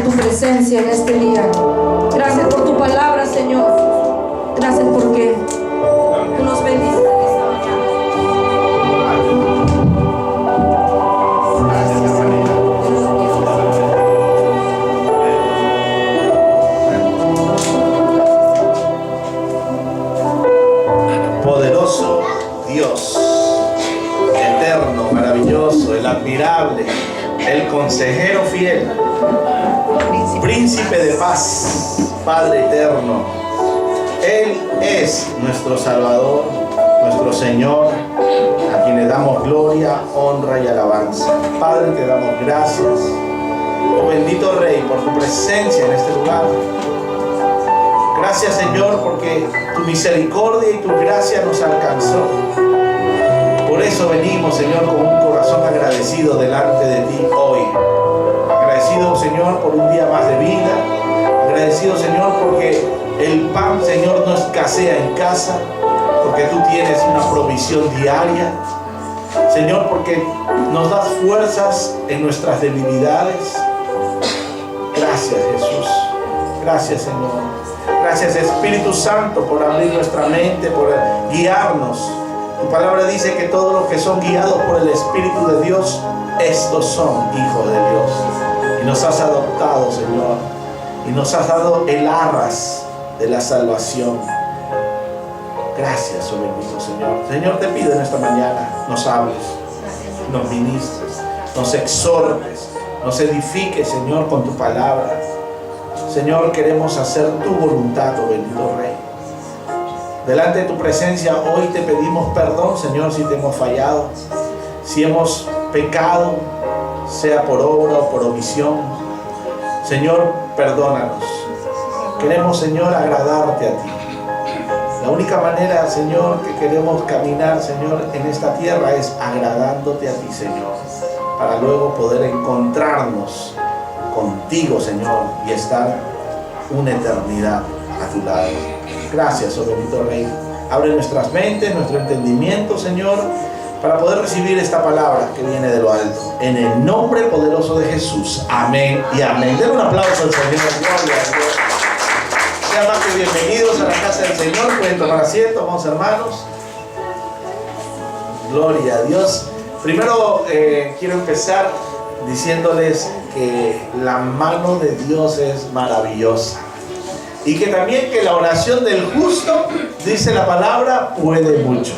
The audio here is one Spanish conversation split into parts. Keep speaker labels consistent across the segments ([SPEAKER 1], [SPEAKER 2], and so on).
[SPEAKER 1] en tu presencia en este día. Gracias por tu palabra, Señor. Gracias porque tú nos bendices en esta mañana.
[SPEAKER 2] Poderoso Dios, eterno, maravilloso, el admirable, el consejero fiel, príncipe de paz, Padre eterno. Él es nuestro Salvador, nuestro Señor, a quien le damos gloria, honra y alabanza. Padre, te damos gracias, oh bendito Rey, por tu presencia en este lugar. Gracias, Señor, porque tu misericordia y tu gracia nos alcanzó. Por eso venimos, Señor, con un corazón agradecido delante de ti hoy. Agradecido, Señor, por un día más de vida. Agradecido, Señor, porque el pan, Señor, no escasea en casa, porque tú tienes una provisión diaria. Señor, porque nos das fuerzas en nuestras debilidades. Gracias, Jesús. Gracias, Señor. Gracias, Espíritu Santo, por abrir nuestra mente, por guiarnos. Tu palabra dice que todos los que son guiados por el Espíritu de Dios, estos son hijos de Dios. Y nos has adoptado, Señor, y nos has dado el arras de la salvación. Gracias, oh bendito Señor. Señor, te pido en esta mañana, nos hables, nos ministres, nos exhortes, nos edifiques, Señor, con tu palabra. Señor, queremos hacer tu voluntad, oh bendito Rey. Delante de tu presencia hoy te pedimos perdón, Señor, si te hemos fallado, si hemos pecado, sea por obra o por omisión. Señor, perdónanos. Queremos, Señor, agradarte a ti. La única manera, Señor, que queremos caminar, Señor, en esta tierra es agradándote a ti, Señor, para luego poder encontrarnos contigo, Señor, y estar una eternidad a tu lado. Gracias, oh bendito Rey. Abre nuestras mentes, nuestro entendimiento, Señor, para poder recibir esta palabra que viene de lo alto. En el nombre poderoso de Jesús. Amén y amén. Den un aplauso al Señor. Gloria a Dios. Sean más que bienvenidos a la casa del Señor. Pueden tomar asiento, vamos, hermanos. Gloria a Dios. Primero quiero empezar diciéndoles que la mano de Dios es maravillosa. Y que también que la oración del justo, dice la palabra, puede mucho.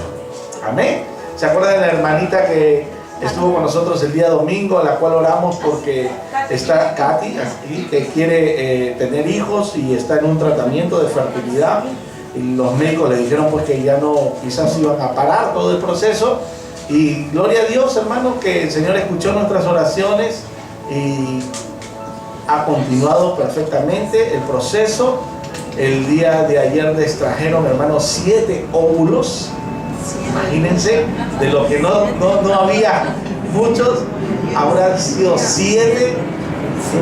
[SPEAKER 2] Amén. ¿Se acuerdan de la hermanita que estuvo con nosotros el día domingo, a la cual oramos porque está Katy aquí, que quiere tener hijos y está en un tratamiento de fertilidad? Y los médicos le dijeron pues que ya no, quizás iban a parar todo el proceso. Y gloria a Dios, hermanos, que el Señor escuchó nuestras oraciones y ha continuado perfectamente el proceso. El día de ayer extrajeron, hermanos, 7 óvulos. Imagínense, de lo que no había muchos, habrán sido 7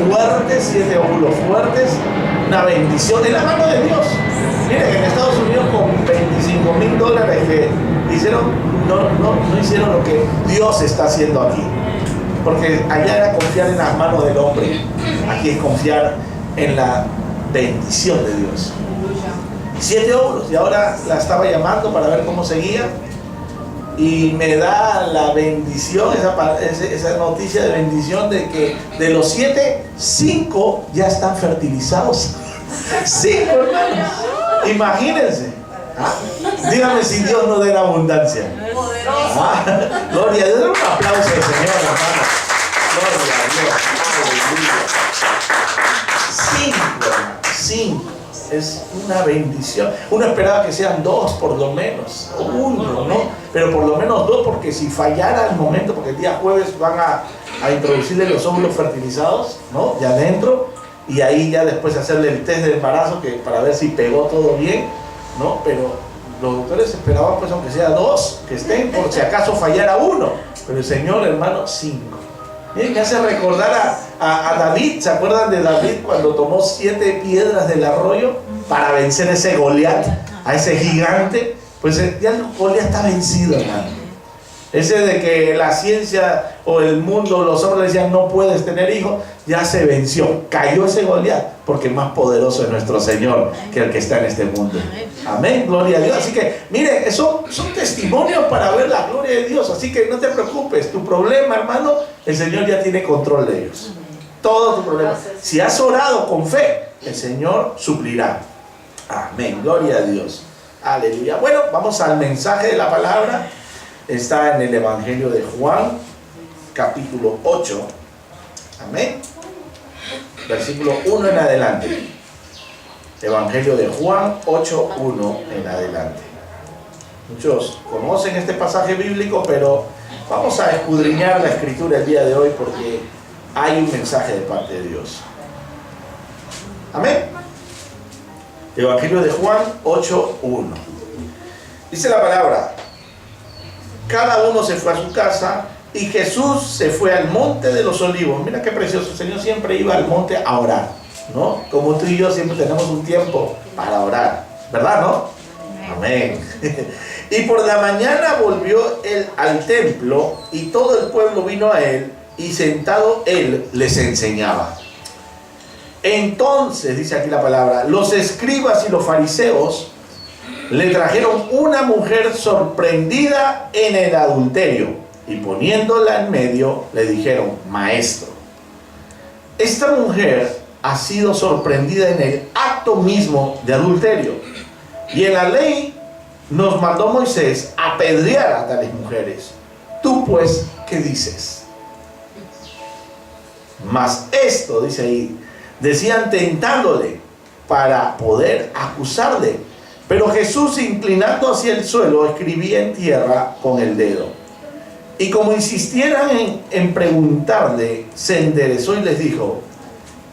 [SPEAKER 2] fuertes, 7 óvulos fuertes. Una bendición en la mano de Dios. Miren, en Estados Unidos con $25,000 que hicieron, no hicieron lo que Dios está haciendo aquí. Porque allá era confiar en las manos del hombre. Aquí es confiar en la bendición de Dios. 7 óvulos. Y ahora la estaba llamando para ver cómo seguía. Y me da la bendición, esa noticia de bendición de que de los 7, 5 ya están fertilizados. 5, hermanos. Imagínense. Dígame si Dios no da abundancia. Gloria a Dios. Den un aplauso al Señor, hermano. Gloria a Dios. 5. Es una bendición. Uno esperaba que sean 2 por lo menos, o 1, ¿no? Pero por lo menos 2, porque si fallara el momento, porque el día jueves van a introducirle los óvulos fertilizados, ¿no? Ya adentro, y ahí ya después hacerle el test de embarazo para ver si pegó todo bien, ¿no? Pero los doctores esperaban, pues, aunque sea 2, que estén, por si acaso fallara 1. Pero el Señor, hermano, 5. Me hace recordar a David. ¿Se acuerdan de David cuando tomó 7 piedras del arroyo para vencer a ese Goliat, a ese gigante? Pues ya Goliat está vencido, hermano. Ese de que la ciencia o el mundo, los hombres decían no puedes tener hijos, ya se venció. Cayó ese Goliat, porque más poderoso es nuestro Señor que el que está en este mundo. Amén, gloria a Dios. Así que, miren, son testimonios para ver la gloria de Dios. Así que no te preocupes, tu problema, hermano, el Señor ya tiene control de ellos. Todo tu problema. Si has orado con fe, el Señor suplirá. Amén, gloria a Dios. Aleluya. Bueno, vamos al mensaje de la palabra. Está en el Evangelio de Juan, capítulo 8. Amén. Versículo 1 en adelante. Evangelio de Juan 8:1 en adelante. Muchos conocen este pasaje bíblico, pero vamos a escudriñar la escritura el día de hoy porque hay un mensaje de parte de Dios. Amén. Evangelio de Juan 8:1. Dice la palabra: cada uno se fue a su casa y Jesús se fue al monte de los olivos. Mira qué precioso, el Señor siempre iba al monte a orar, ¿no? Como tú y yo siempre tenemos un tiempo para orar, ¿verdad, no? Amén. Y por la mañana volvió él al templo y todo el pueblo vino a él y sentado él les enseñaba. Entonces, dice aquí la palabra, los escribas y los fariseos le trajeron una mujer sorprendida en el adulterio y poniéndola en medio le dijeron: maestro, esta mujer ha sido sorprendida en el acto mismo de adulterio y en la ley nos mandó Moisés apedrear a tales mujeres. Tú pues, ¿qué dices? Mas esto, dice ahí, decían tentándole para poder acusarle. Pero Jesús, inclinando hacia el suelo, escribía en tierra con el dedo. Y como insistieran en preguntarle, se enderezó y les dijo: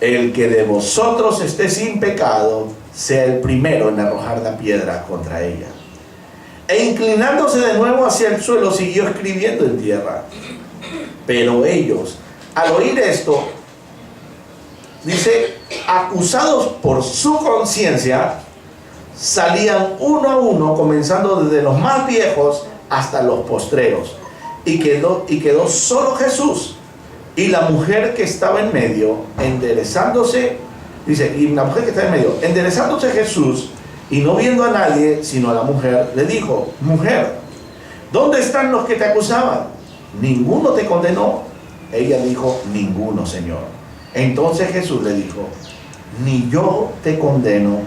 [SPEAKER 2] el que de vosotros esté sin pecado, sea el primero en arrojar la piedra contra ella. E inclinándose de nuevo hacia el suelo, siguió escribiendo en tierra. Pero ellos, al oír esto, dice, acusados por su conciencia, salían uno a uno, comenzando desde los más viejos hasta los postreros. Y quedó solo Jesús y la mujer que estaba en medio, enderezándose, dice, y la mujer que estaba en medio, enderezándose Jesús, y no viendo a nadie, sino a la mujer, le dijo: mujer, ¿dónde están los que te acusaban? ¿Ninguno te condenó? Ella dijo: ninguno, Señor. Entonces Jesús le dijo: ni yo te condeno,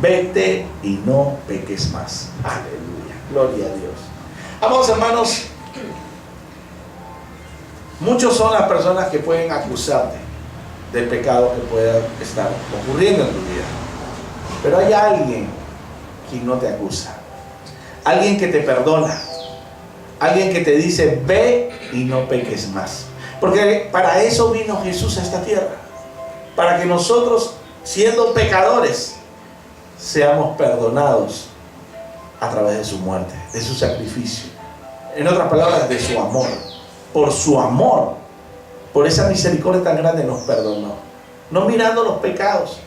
[SPEAKER 2] vete y no peques más. Aleluya, gloria a Dios. Amados hermanos, muchos son las personas que pueden acusarte del pecado que pueda estar ocurriendo en tu vida, pero hay alguien que no te acusa, alguien que te perdona, alguien que te dice: ve y no peques más. Porque para eso vino Jesús a esta tierra, para que nosotros, siendo pecadores, seamos perdonados a través de su muerte, de su sacrificio. En otras palabras, de su amor. Por su amor, por esa misericordia tan grande, nos perdonó, no mirando los pecados.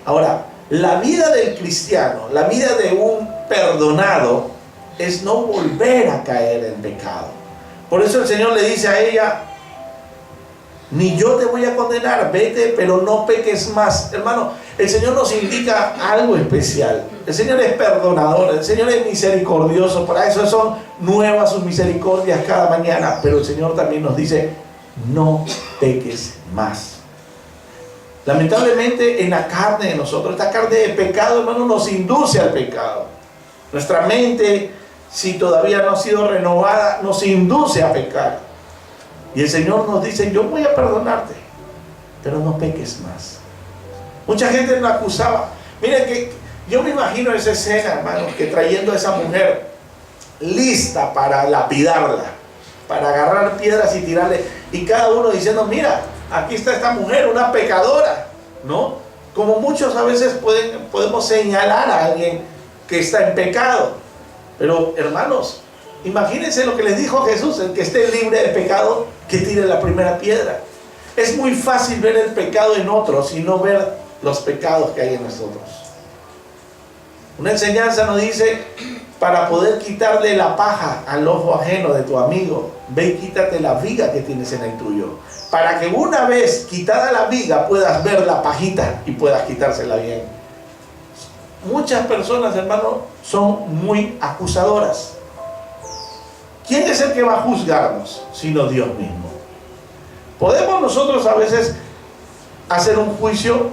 [SPEAKER 2] Ahora, la vida del cristiano, la vida de un perdonado, es no volver a caer en pecado. Por eso el Señor le dice a ella: ni yo te voy a condenar, vete, pero no peques más. Hermano, el Señor nos indica algo especial. El Señor es perdonador, el Señor es misericordioso. Para eso son nuevas sus misericordias cada mañana. Pero el Señor también nos dice: no peques más. Lamentablemente en la carne de nosotros, esta carne de pecado, hermano, nos induce al pecado. Nuestra mente, si todavía no ha sido renovada, nos induce a pecar. Y el Señor nos dice: yo voy a perdonarte, pero no peques más. Mucha gente lo acusaba. Miren que yo me imagino esa escena, hermanos, que trayendo a esa mujer lista para lapidarla, para agarrar piedras y tirarle, y cada uno diciendo: mira, aquí está esta mujer, una pecadora, ¿no? Como muchos a veces podemos señalar a alguien que está en pecado. Pero hermanos, imagínense lo que les dijo Jesús: el que esté libre de pecado, que tire la primera piedra. Es muy fácil ver el pecado en otros y no ver los pecados que hay en nosotros. Una enseñanza nos dice, para poder quitarle la paja al ojo ajeno de tu amigo, ve y quítate la viga que tienes en el tuyo. Para que una vez quitada la viga puedas ver la pajita y puedas quitársela bien. Muchas personas, hermano, son muy acusadoras. ¿Quién es el que va a juzgarnos sino Dios mismo? Podemos nosotros a veces hacer un juicio,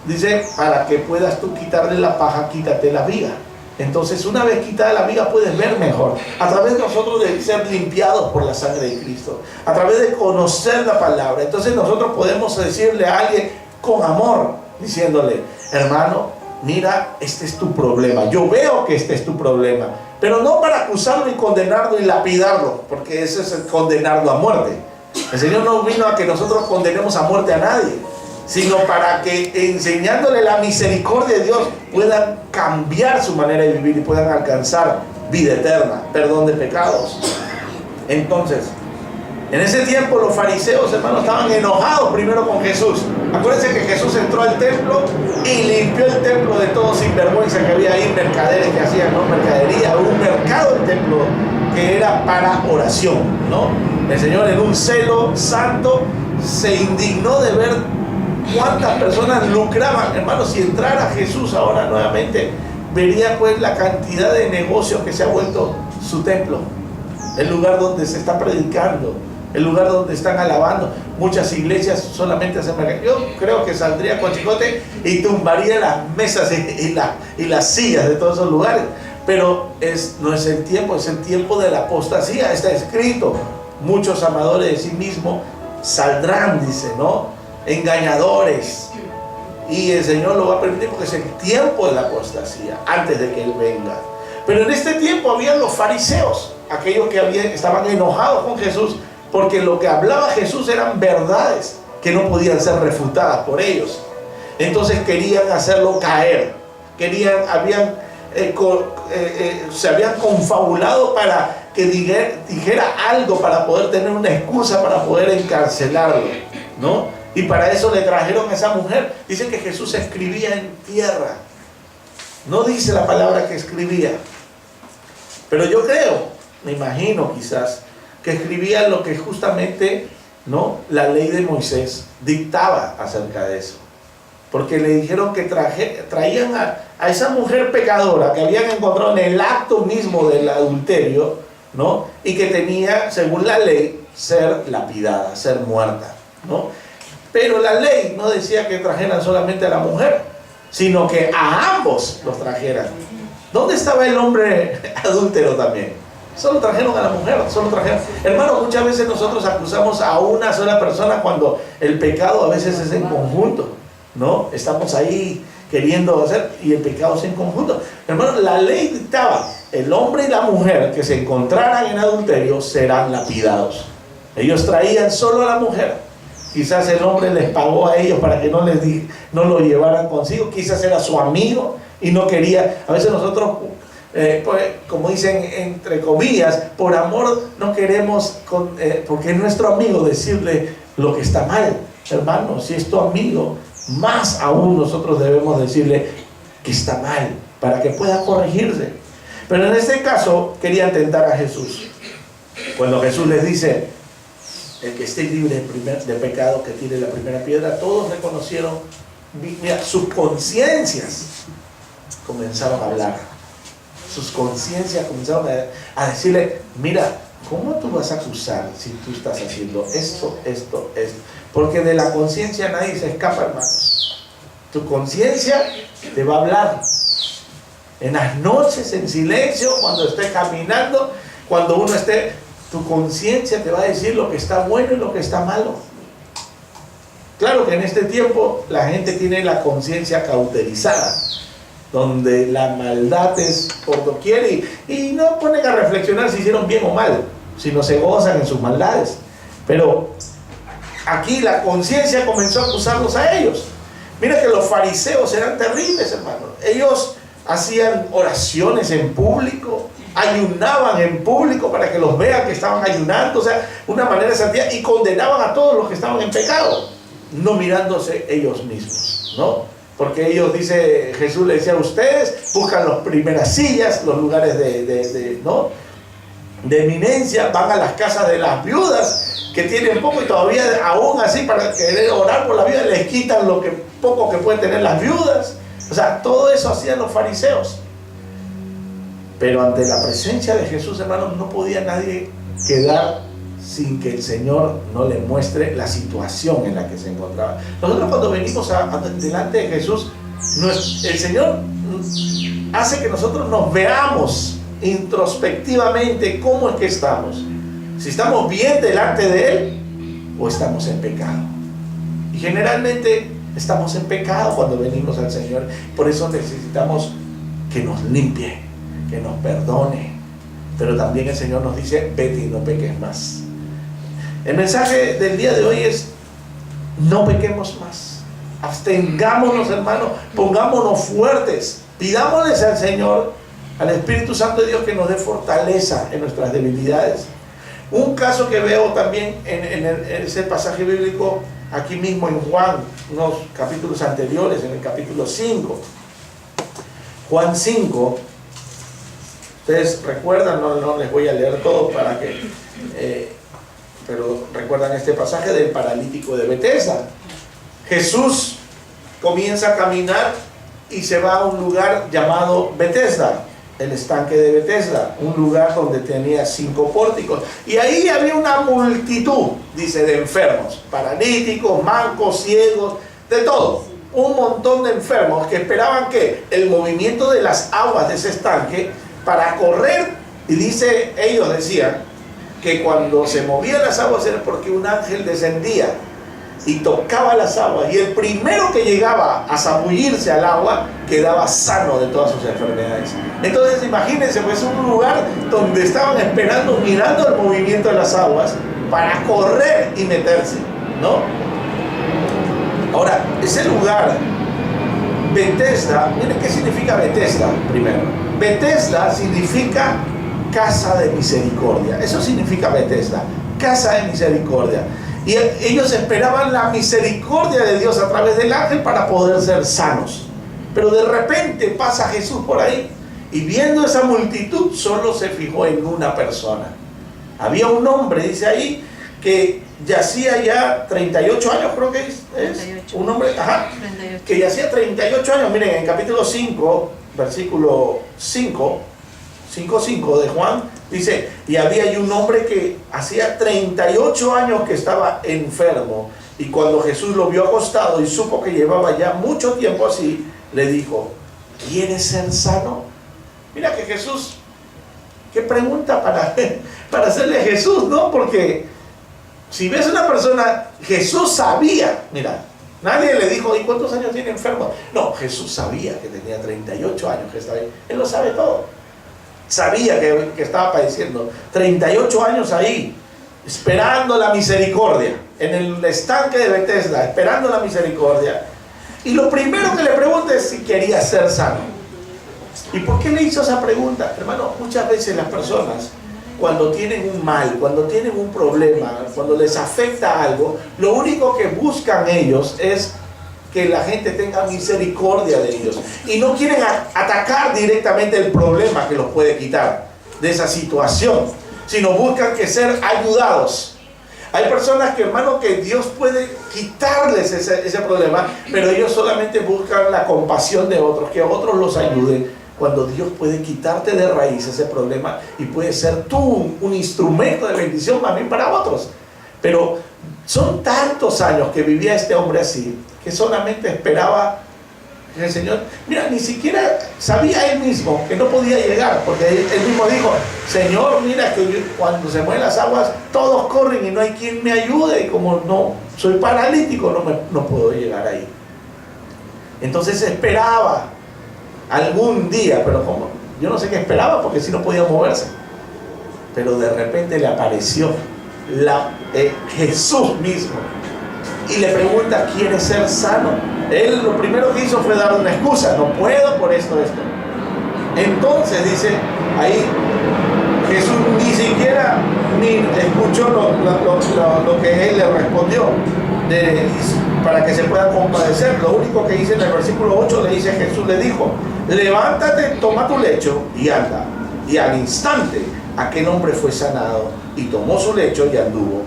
[SPEAKER 2] dice, para que puedas tú quitarle la paja, quítate la viga. Entonces, una vez quitada la viga puedes ver mejor, a través de nosotros de ser limpiados por la sangre de Cristo, a través de conocer la palabra. Entonces nosotros podemos decirle a alguien con amor, diciéndole, hermano, mira, este es tu problema, yo veo que este es tu problema, pero no para acusarlo y condenarlo y lapidarlo, porque eso es el condenarlo a muerte. El Señor no vino a que nosotros condenemos a muerte a nadie, sino para que enseñándole la misericordia de Dios puedan cambiar su manera de vivir y puedan alcanzar vida eterna, perdón de pecados. Entonces, en ese tiempo los fariseos, hermanos, estaban enojados primero con Jesús. Acuérdense que Jesús entró al templo y limpió el templo de todo sinvergüenza que había ahí, mercaderes que hacían, ¿no? Mercadería, un mercado el templo que era para oración, ¿no? El Señor, en un celo santo, se indignó de ver cuántas personas lucraban. Hermanos, si entrara Jesús ahora nuevamente, vería pues la cantidad de negocios que se ha vuelto su templo, el lugar donde se está predicando, el lugar donde están alabando. Muchas iglesias solamente hacen mercado. Yo creo que saldría con chicote y tumbaría las mesas y las sillas de todos esos lugares. Pero no es el tiempo, es el tiempo de la apostasía. Está escrito, muchos amadores de sí mismos saldrán, dice, ¿no? Engañadores. Y el Señor lo va a permitir porque es el tiempo de la apostasía, antes de que Él venga. Pero en este tiempo habían los fariseos, aquellos que estaban enojados con Jesús, porque lo que hablaba Jesús eran verdades que no podían ser refutadas por ellos. Entonces querían hacerlo caer, se habían confabulado para que dijera algo, para poder tener una excusa, para poder encarcelarlo, ¿no? Y para eso le trajeron a esa mujer. Dice que Jesús escribía en tierra. No dice la palabra que escribía, pero yo creo, me imagino quizás, que escribía lo que justamente, ¿no?, la ley de Moisés dictaba acerca de eso. Porque le dijeron que traían a esa mujer pecadora que habían encontrado en el acto mismo del adulterio, ¿no?, y que tenía, según la ley, ser lapidada, ser muerta, ¿no? Pero la ley no decía que trajeran solamente a la mujer, sino que a ambos los trajeran. ¿Dónde estaba el hombre adúltero también? Solo trajeron a la mujer, solo trajeron. Hermano, muchas veces nosotros acusamos a una sola persona cuando el pecado a veces es en conjunto, ¿no? Estamos ahí queriendo hacer y el pecado es en conjunto. Hermano, la ley dictaba, el hombre y la mujer que se encontraran en adulterio serán lapidados. Ellos traían solo a la mujer. Quizás el hombre les pagó a ellos para que no lo llevaran consigo. Quizás era su amigo y no quería. A veces nosotros, pues, como dicen entre comillas, por amor no queremos, porque es nuestro amigo, decirle lo que está mal. Hermano, si es tu amigo, más aún nosotros debemos decirle que está mal, para que pueda corregirse. Pero en este caso querían tentar a Jesús. Cuando Jesús les dice, el que esté libre de pecado, que tire la primera piedra, todos reconocieron, mira, sus conciencias comenzaron a hablar. Sus conciencias comenzaron a decirle, mira, ¿cómo tú vas a acusar si tú estás haciendo esto? Porque de la conciencia nadie se escapa, hermanos. Tu conciencia te va a hablar. En las noches, en silencio, cuando estés caminando, cuando uno esté, tu conciencia te va a decir lo que está bueno y lo que está malo. Claro que en este tiempo la gente tiene la conciencia cauterizada, donde la maldad es por doquier y no ponen a reflexionar si hicieron bien o mal, sino se gozan en sus maldades. Pero aquí la conciencia comenzó a acusarlos a ellos. Mira que los fariseos eran terribles, hermano. Ellos hacían oraciones en público, ayunaban en público para que los vean que estaban ayunando, o sea, una manera de santidad, y condenaban a todos los que estaban en pecado, no mirándose ellos mismos, ¿no? Porque ellos, dice, Jesús le decía a ustedes, buscan las primeras sillas, los lugares ¿no?, de eminencia, van a las casas de las viudas que tienen poco y todavía aún así para querer orar por la viuda les quitan lo poco que pueden tener las viudas. O sea, todo eso hacían los fariseos. Pero ante la presencia de Jesús, hermanos, no podía nadie quedar sin que el Señor no le muestre la situación en la que se encontraba. Nosotros cuando venimos delante de Jesús, el Señor hace que nosotros nos veamos introspectivamente cómo es que estamos. Si estamos bien delante de Él o estamos en pecado. Y generalmente estamos en pecado cuando venimos al Señor. Por eso necesitamos que nos limpie, que nos perdone. Pero también el Señor nos dice: vete y no peques más. El mensaje del día de hoy es: no pequemos más. Abstengámonos, hermanos, pongámonos fuertes, pidámosles al Señor, al Espíritu Santo de Dios, que nos dé fortaleza en nuestras debilidades. Un caso que veo también en ese pasaje bíblico, aquí mismo en Juan, unos capítulos anteriores, en el capítulo 5, Juan 5, ustedes recuerdan, no les voy a leer todo para que, pero recuerdan este pasaje del paralítico de Betesda. Jesús comienza a caminar y se va a un lugar llamado Betesda, el estanque de Betesda, un lugar donde tenía 5 pórticos, y ahí había una multitud, dice, de enfermos, paralíticos, mancos, ciegos, de todo, un montón de enfermos que esperaban que el movimiento de las aguas de ese estanque para correr, y dice, ellos decían que cuando se movían las aguas era porque un ángel descendía y tocaba las aguas, y el primero que llegaba a zambullirse al agua quedaba sano de todas sus enfermedades. Entonces imagínense, pues, un lugar donde estaban esperando, mirando el movimiento de las aguas para correr y meterse, ¿no? Ahora, ese lugar, Betesda, miren qué significa Betesda primero. Betesda significa casa de misericordia. Eso significa Betesda, casa de misericordia. Y ellos esperaban la misericordia de Dios a través del ángel para poder ser sanos. Pero de repente pasa Jesús por ahí y viendo esa multitud solo se fijó en una persona. Había un hombre, dice ahí, que yacía ya 38 años, creo que es 38. Un hombre, 38. Que yacía 38 años. Miren, en capítulo 5, versículo 5:5 de Juan, dice: y había ahí un hombre que hacía 38 años que estaba enfermo, y cuando Jesús lo vio acostado y supo que llevaba ya mucho tiempo así, le dijo: ¿quieres ser sano? Mira que Jesús, qué pregunta para hacerle a Jesús, ¿no? Porque si ves a una persona, Jesús sabía, mira, nadie le dijo: ¿y cuántos años tiene enfermo? No, Jesús sabía que tenía 38 años que estaba ahí. Él lo sabe todo. Sabía que estaba padeciendo 38 años ahí, esperando la misericordia, en el estanque de Betesda, esperando la misericordia. Y lo primero que le pregunta es si quería ser sano. ¿Y por qué le hizo esa pregunta? Hermano, muchas veces las personas, cuando tienen un mal, cuando tienen un problema, cuando les afecta algo, lo único que buscan ellos es que la gente tenga misericordia de ellos, y no quieren atacar directamente el problema que los puede quitar de esa situación, sino buscan que ser ayudados. Hay personas que, hermano, que Dios puede quitarles ese problema, pero ellos solamente buscan la compasión de otros, que otros los ayuden, cuando Dios puede quitarte de raíz ese problema y puede ser tú un instrumento de bendición también para otros. Pero son tantos años que vivía este hombre así, que solamente esperaba el Señor. Mira, ni siquiera sabía él mismo que no podía llegar, porque él mismo dijo: Señor, mira que yo, cuando se mueven las aguas todos corren y no hay quien me ayude, y como no soy paralítico no puedo llegar ahí. Entonces esperaba algún día, pero como yo no sé qué esperaba, porque si no podía moverse, pero de repente le apareció Jesús mismo y le pregunta: ¿quieres ser sano? Él lo primero que hizo fue dar una excusa: no puedo por esto. Entonces dice ahí, Jesús ni siquiera escuchó lo que él le respondió. para que se pueda compadecer. Lo único que dice en el versículo 8, le dice Jesús, le dijo, levántate, toma tu lecho y anda. Y al instante aquel hombre fue sanado y tomó su lecho y anduvo.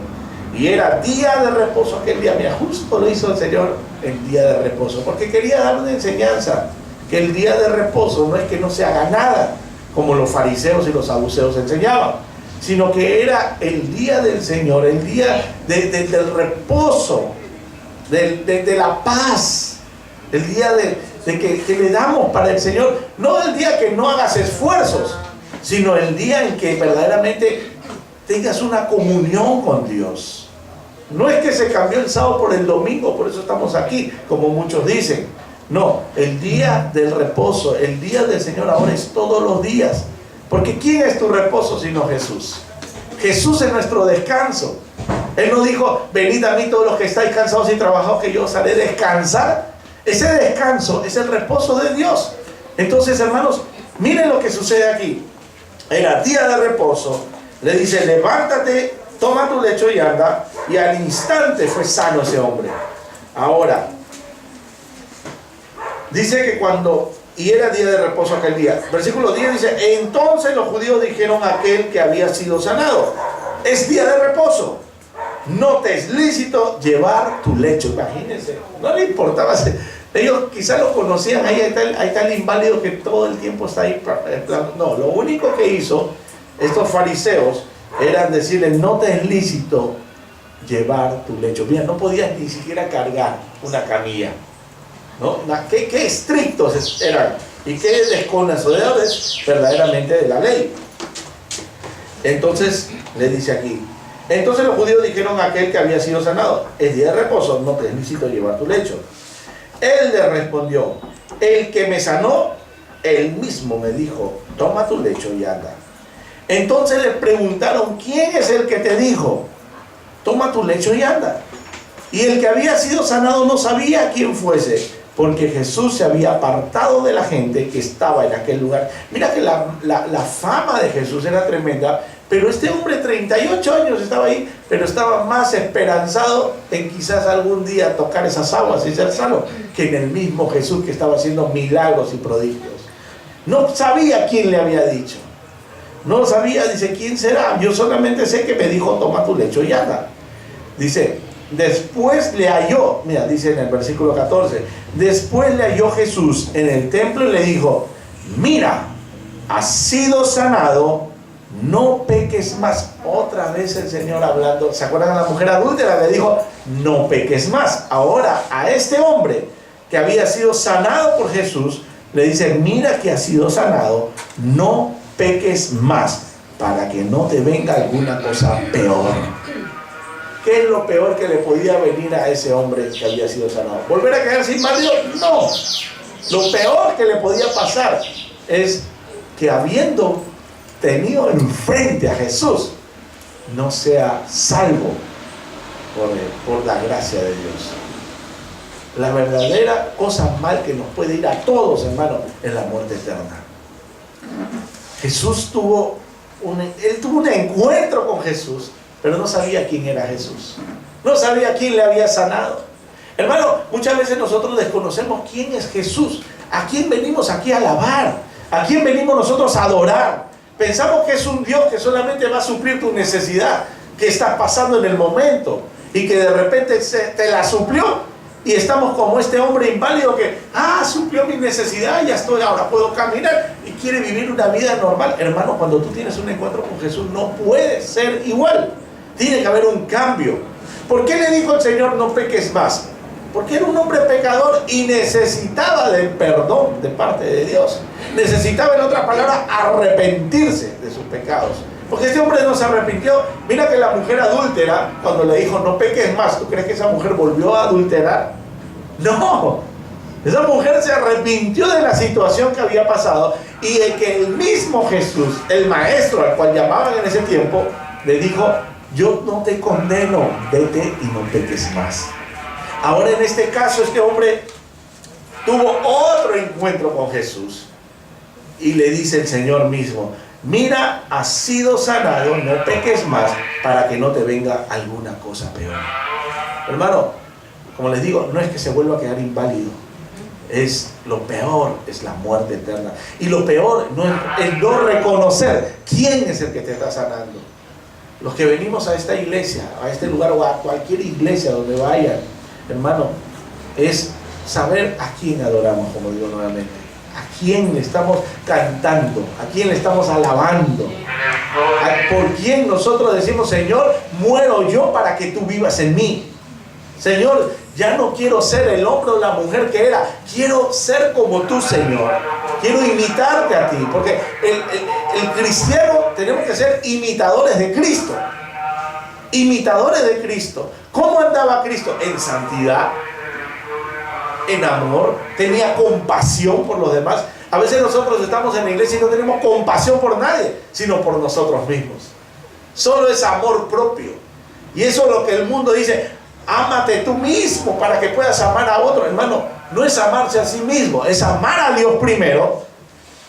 [SPEAKER 2] Y era día de reposo aquel día. Mira, justo lo hizo el Señor el día de reposo, porque quería dar una enseñanza, que el día de reposo no es que no se haga nada, como los fariseos y los saduceos enseñaban, sino que era el día del Señor, el día del reposo, de la paz, el día que le damos para el Señor, no el día que no hagas esfuerzos, sino el día en que verdaderamente tengas una comunión con Dios. No es que se cambió el sábado por el domingo, por eso estamos aquí, como muchos dicen. No, el día del reposo, el día del Señor ahora es todos los días. Porque ¿quién es tu reposo sino Jesús? Jesús es nuestro descanso. Él nos dijo, venid a mí todos los que estáis cansados y trabajados, que yo os haré descansar. Ese descanso es el reposo de Dios. Entonces, hermanos, miren lo que sucede aquí. Era día de reposo. Le dice, levántate, toma tu lecho y anda. Y al instante fue sano ese hombre. Ahora, dice que y era día de reposo aquel día. Versículo 10 dice, entonces los judíos dijeron a aquel que había sido sanado, es día de reposo, no te es lícito llevar tu lecho. Imagínense, no le importaba. Ellos quizás lo conocían, ahí está el inválido que todo el tiempo está ahí. No, lo único que hizo estos fariseos era decirle, no te es lícito llevar tu lecho. Mira, no podías ni siquiera cargar una camilla, ¿no? Qué estrictos eran y qué desconocedores verdaderamente de la ley. Entonces le dice aquí, entonces los judíos dijeron a aquel que había sido sanado, es día de reposo, no te es lícito llevar tu lecho. Él le respondió, el que me sanó, él mismo me dijo, toma tu lecho y anda. Entonces le preguntaron, ¿quién es el que te dijo, toma tu lecho y anda? Y el que había sido sanado no sabía quién fuese, porque Jesús se había apartado de la gente que estaba en aquel lugar. Mira que la fama de Jesús era tremenda, pero este hombre 38 años estaba ahí, pero estaba más esperanzado en quizás algún día tocar esas aguas y ser sano, que en el mismo Jesús que estaba haciendo milagros y prodigios. No sabía quién le había dicho. No sabía, dice, ¿quién será? Yo solamente sé que me dijo, toma tu lecho y anda. Dice, después le halló, mira, dice en el versículo 14, después le halló Jesús en el templo y le dijo, mira, has sido sanado, no peques más. Otra vez el Señor hablando, ¿se acuerdan a la mujer adúltera? Le dijo, no peques más. Ahora a este hombre que había sido sanado por Jesús, le dice, mira que has sido sanado, no peques más, para que no te venga alguna cosa peor. ¿Qué es lo peor que le podía venir a ese hombre que había sido sanado? ¿Volver a quedar sin marido? No. Lo peor que le podía pasar es que habiendo tenido enfrente a Jesús, no sea salvo por la gracia de Dios. La verdadera cosa mal que nos puede ir a todos, hermano, es la muerte eterna. Jesús tuvo un encuentro con Jesús, pero no sabía quién era Jesús. No sabía quién le había sanado. Hermano, muchas veces nosotros desconocemos quién es Jesús. ¿A quién venimos aquí a alabar? ¿A quién venimos nosotros a adorar? Pensamos que es un Dios que solamente va a suplir tu necesidad que está pasando en el momento y que de repente te la suplió. Y estamos como este hombre inválido que, suplió mi necesidad, ya estoy, ahora puedo caminar, y quiere vivir una vida normal. Hermano, cuando tú tienes un encuentro con Jesús, no puede ser igual. Tiene que haber un cambio. ¿Por qué le dijo el Señor, no peques más? Porque era un hombre pecador y necesitaba del perdón de parte de Dios. Necesitaba, en otras palabras, arrepentirse de sus pecados. Porque este hombre no se arrepintió. Mira que la mujer adúltera, cuando le dijo, no peques más, ¿tú crees que esa mujer volvió a adulterar? No. Esa mujer se arrepintió de la situación que había pasado, y de que el mismo Jesús, el maestro al cual llamaban en ese tiempo, le dijo, yo no te condeno, vete y no peques más. Ahora en este caso este hombre tuvo otro encuentro con Jesús y le dice el Señor mismo, mira, has sido sanado, no peques más, para que no te venga alguna cosa peor. Hermano, como les digo, no es que se vuelva a quedar inválido. Lo peor es la muerte eterna. Y lo peor es no reconocer quién es el que te está sanando. Los que venimos a esta iglesia, a este lugar o a cualquier iglesia donde vayan, hermano, es saber a quién adoramos, como digo nuevamente, a quién le estamos cantando, a quién le estamos alabando, por quién nosotros decimos: Señor, muero yo para que tú vivas en mí. Señor, ya no quiero ser el hombre o la mujer que era, quiero ser como tú, Señor. Quiero imitarte a ti, porque el cristiano tenemos que ser imitadores de Cristo. Imitadores de Cristo. ¿Cómo andaba Cristo? En santidad, en amor, tenía compasión por los demás. A veces nosotros estamos en la iglesia y no tenemos compasión por nadie, sino por nosotros mismos. Solo es amor propio. Y eso es lo que el mundo dice: ámate tú mismo para que puedas amar a otro. Hermano, no es amarse a sí mismo, es amar a Dios primero,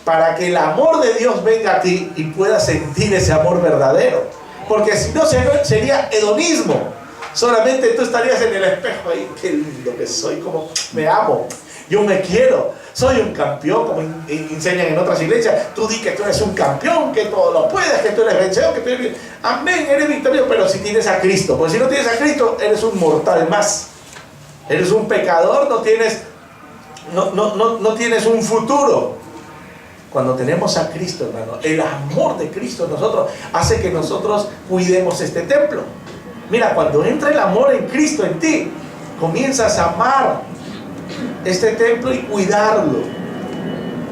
[SPEAKER 2] para que el amor de Dios venga a ti y puedas sentir ese amor verdadero. Porque si no, sería hedonismo. Solamente tú estarías en el espejo ahí: qué lindo que soy, como me amo, yo me quiero, soy un campeón, como enseñan en otras iglesias. Tú di que tú eres un campeón, que todo lo puedes, que tú eres vencedor, que tú eres... Amén, eres victorioso. Pero si tienes a Cristo, porque si no tienes a Cristo, eres un mortal más, eres un pecador, no tienes un futuro. Cuando tenemos a Cristo, hermano, el amor de Cristo en nosotros hace que nosotros cuidemos este templo. Mira, cuando entra el amor en Cristo en ti, comienzas a amar este templo y cuidarlo.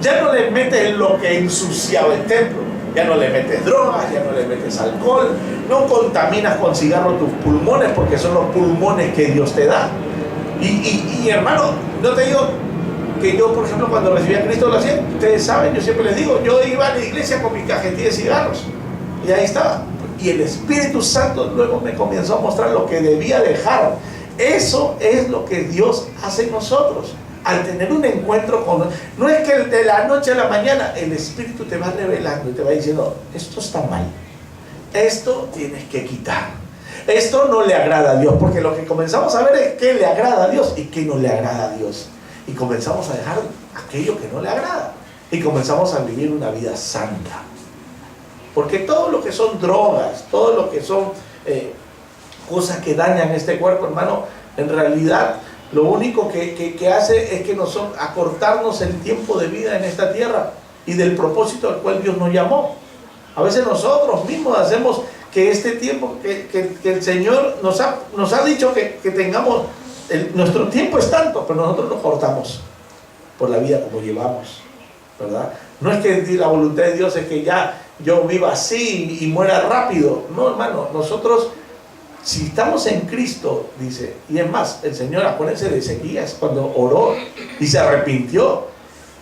[SPEAKER 2] Ya no le metes lo que ensuciaba el templo, ya no le metes drogas, ya no le metes alcohol, no contaminas con cigarro tus pulmones, porque son los pulmones que Dios te da. Y hermano, no te digo que yo, por ejemplo, cuando recibí a Cristo lo hacía. Ustedes saben, yo siempre les digo, yo iba a la iglesia con mi cajetilla de cigarros y ahí estaba. Y el Espíritu Santo luego me comenzó a mostrar lo que debía dejar. Eso es lo que Dios hace en nosotros. Al tener un encuentro con... No es que de la noche a la mañana el Espíritu te va revelando y te va diciendo: esto está mal, esto tienes que quitar, esto no le agrada a Dios. Porque lo que comenzamos a ver es qué le agrada a Dios y qué no le agrada a Dios. Y comenzamos a dejar aquello que no le agrada y comenzamos a vivir una vida santa. Porque todo lo que son drogas, todo lo que son cosas que dañan este cuerpo, hermano, en realidad lo único que hace es que acortarnos el tiempo de vida en esta tierra y del propósito al cual Dios nos llamó. A veces nosotros mismos hacemos que este tiempo que el Señor nos ha dicho que tengamos, nuestro tiempo es tanto, pero nosotros nos cortamos por la vida como llevamos, ¿verdad? No es que la voluntad de Dios es que ya yo viva así y muera rápido. No, hermano, nosotros, si estamos en Cristo, dice, y es más, el Señor, acuérdense de Ezequías, cuando oró y se arrepintió,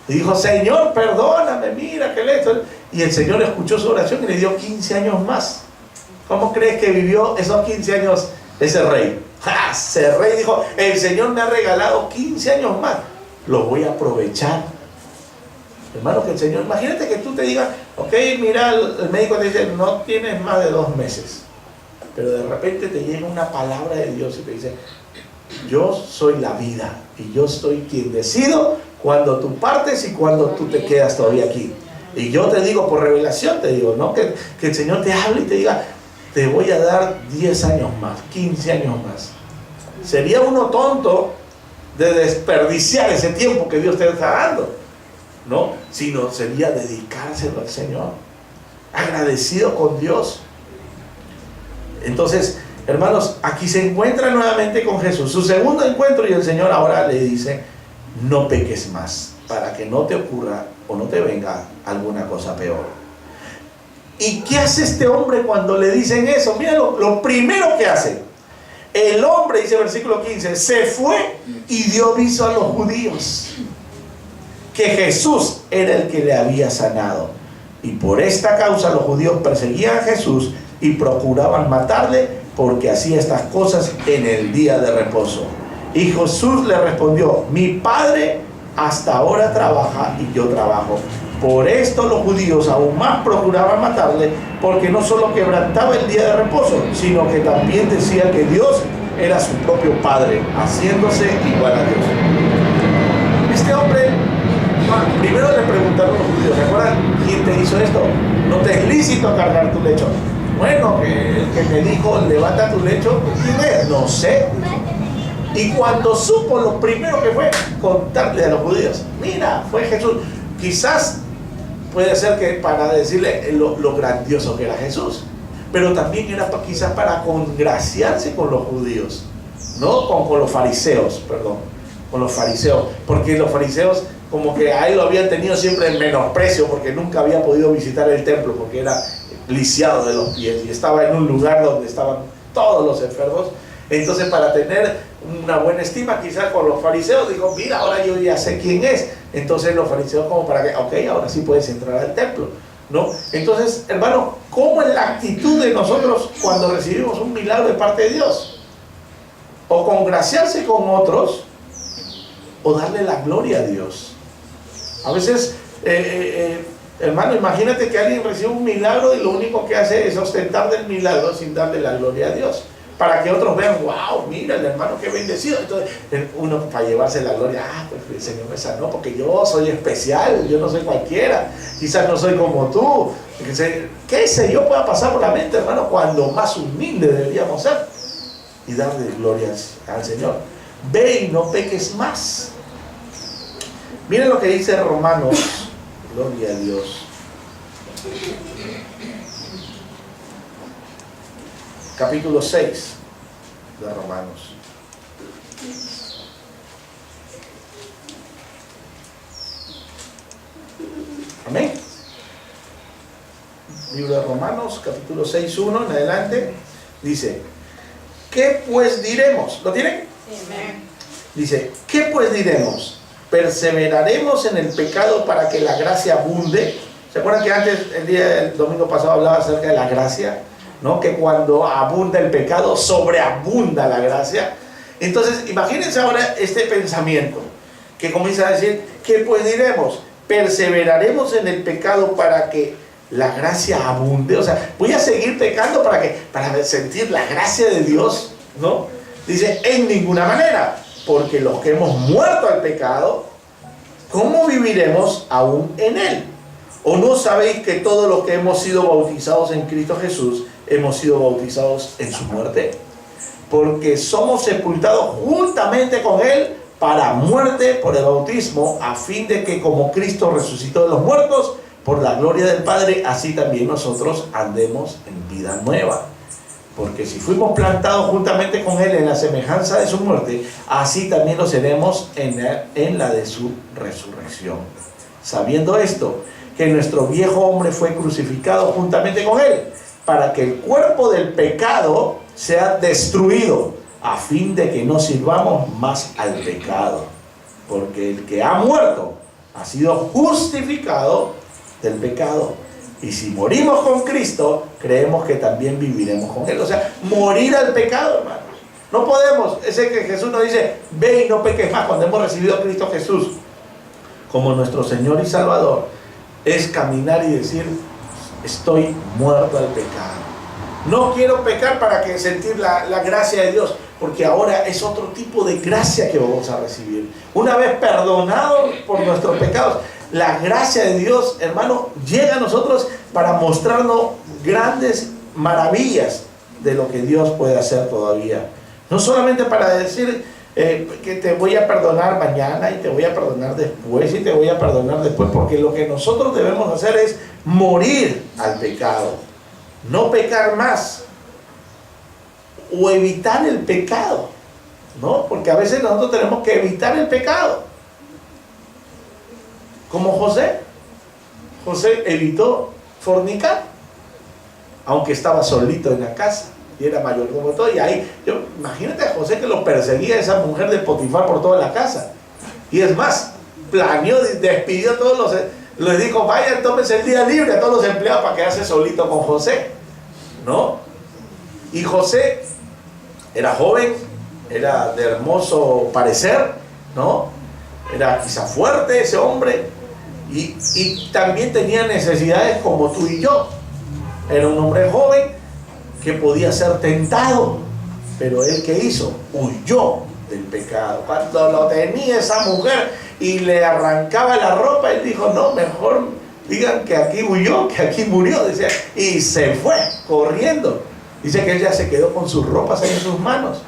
[SPEAKER 2] y dijo: Señor, perdóname, mira que esto. Y el Señor escuchó su oración y le dio 15 años más. ¿Cómo crees que vivió esos 15 años ese rey? Ese rey dijo: el Señor me ha regalado 15 años más, los voy a aprovechar. Hermano, que el Señor, imagínate que tú te digas: ok, mira, el médico te dice: no tienes más de 2 meses. Pero de repente te llega una palabra de Dios y te dice: yo soy la vida y yo soy quien decido cuando tú partes y cuando tú te quedas todavía aquí. Y yo te digo por revelación, te digo, ¿no? Que el Señor te hable y te diga: te voy a dar 10 años más, 15 años más. Sería uno tonto de desperdiciar ese tiempo que Dios te está dando, ¿no? Sino sería dedicárselo al Señor, agradecido con Dios. Entonces, hermanos, aquí se encuentra nuevamente con Jesús, su segundo encuentro, y el Señor ahora le dice: no peques más, para que no te ocurra o no te venga alguna cosa peor. ¿Y qué hace este hombre cuando le dicen eso? Mira lo primero que hace. El hombre, dice el versículo 15, se fue y dio aviso a los judíos que Jesús era el que le había sanado. Y por esta causa los judíos perseguían a Jesús y procuraban matarle, porque hacía estas cosas en el día de reposo. Y Jesús le respondió: mi Padre hasta ahora trabaja y yo trabajo. Por esto los judíos aún más procuraban matarle, porque no solo quebrantaba el día de reposo, sino que también decía que Dios era su propio padre, haciéndose igual a Dios. Este hombre, primero le preguntaron los judíos, ¿recuerdan quién te hizo esto? No te es lícito cargar tu lecho. Bueno, el que me dijo, levanta tu lecho, ¿quién es? No sé. Y cuando supo, lo primero que fue contarle a los judíos, mira, fue Jesús. Quizás puede ser que para decirle lo grandioso que era Jesús, pero también era quizás para congraciarse con los judíos, no con los fariseos, perdón, con los fariseos, porque los fariseos como que a él lo habían tenido siempre en menosprecio, porque nunca había podido visitar el templo, porque era lisiado de los pies y estaba en un lugar donde estaban todos los enfermos. Entonces, para tener una buena estima quizás con los fariseos, dijo, mira, ahora yo ya sé quién es. Entonces los fariseos como para que, ok, ahora sí puedes entrar al templo, ¿no? Entonces, hermano, ¿cómo es la actitud de nosotros cuando recibimos un milagro de parte de Dios? O congraciarse con otros, o darle la gloria a Dios. A veces, hermano, imagínate que alguien recibe un milagro y lo único que hace es ostentar del milagro sin darle la gloria a Dios, para que otros vean, wow, mira el hermano que bendecido. Entonces uno, para llevarse la gloria, pues el Señor me sanó porque yo soy especial, yo no soy cualquiera, quizás no soy como tú, qué sé yo, pueda pasar por la mente, hermano, cuando más humilde deberíamos ser y darle glorias al Señor. Ve y no peques más. Miren lo que dice Romanos, gloria a Dios. Capítulo 6 de Romanos. Amén. Libro de Romanos, capítulo 6, 1 en adelante. Dice, ¿qué pues diremos? ¿Lo tienen?
[SPEAKER 3] Amén.
[SPEAKER 2] Dice, ¿qué pues diremos? ¿Perseveraremos en el pecado para que la gracia abunde? ¿Se acuerdan que antes, el domingo pasado, hablaba acerca de la gracia? ¿No? Que cuando abunda el pecado, sobreabunda la gracia. Entonces, imagínense ahora este pensamiento que comienza a decir, ¿qué pues diremos? ¿Perseveraremos en el pecado para que la gracia abunde? O sea, voy a seguir pecando para sentir la gracia de Dios, ¿no? Dice, en ninguna manera, porque los que hemos muerto al pecado, ¿cómo viviremos aún en él? ¿O no sabéis que todos los que hemos sido bautizados en Cristo Jesús hemos sido bautizados en su muerte? Porque somos sepultados juntamente con él para muerte por el bautismo, a fin de que como Cristo resucitó de los muertos por la gloria del Padre, así también nosotros andemos en vida nueva. Porque si fuimos plantados juntamente con él en la semejanza de su muerte, así también lo seremos en la de su resurrección. Sabiendo esto, que nuestro viejo hombre fue crucificado juntamente con él, para que el cuerpo del pecado sea destruido, a fin de que no sirvamos más al pecado. Porque el que ha muerto ha sido justificado del pecado. Y si morimos con Cristo, creemos que también viviremos con él. O sea, morir al pecado, hermanos. No podemos, ese que Jesús nos dice, ve y no peques más, cuando hemos recibido a Cristo Jesús como nuestro Señor y Salvador, es caminar y decir, estoy muerto al pecado. No quiero pecar para que sentir la gracia de Dios, porque ahora es otro tipo de gracia que vamos a recibir. Una vez perdonados por nuestros pecados, la gracia de Dios, hermano, llega a nosotros para mostrarnos grandes maravillas de lo que Dios puede hacer todavía. No solamente para decir que te voy a perdonar mañana y te voy a perdonar después y te voy a perdonar después, porque lo que nosotros debemos hacer es morir al pecado, no pecar más o evitar el pecado, ¿no? Porque a veces nosotros tenemos que evitar el pecado, como José evitó fornicar, aunque estaba solito en la casa y era mayordomo todo, y ahí, imagínate a José que lo perseguía esa mujer de Potifar por toda la casa, y es más, planeó, despidió a todos les dijo, vayan, tómense el día libre a todos los empleados para quedarse solito con José, ¿no? Y José era joven, era de hermoso parecer, ¿no? Era quizá fuerte ese hombre, y también tenía necesidades como tú y yo. Era un hombre joven que podía ser tentado, Pero él, ¿qué hizo? Huyó del pecado. Cuando lo tenía esa mujer y le arrancaba la ropa, él dijo, no, mejor digan que aquí huyó, que aquí murió, decía, y se fue corriendo. Dice que ella se quedó con sus ropas ahí en sus manos.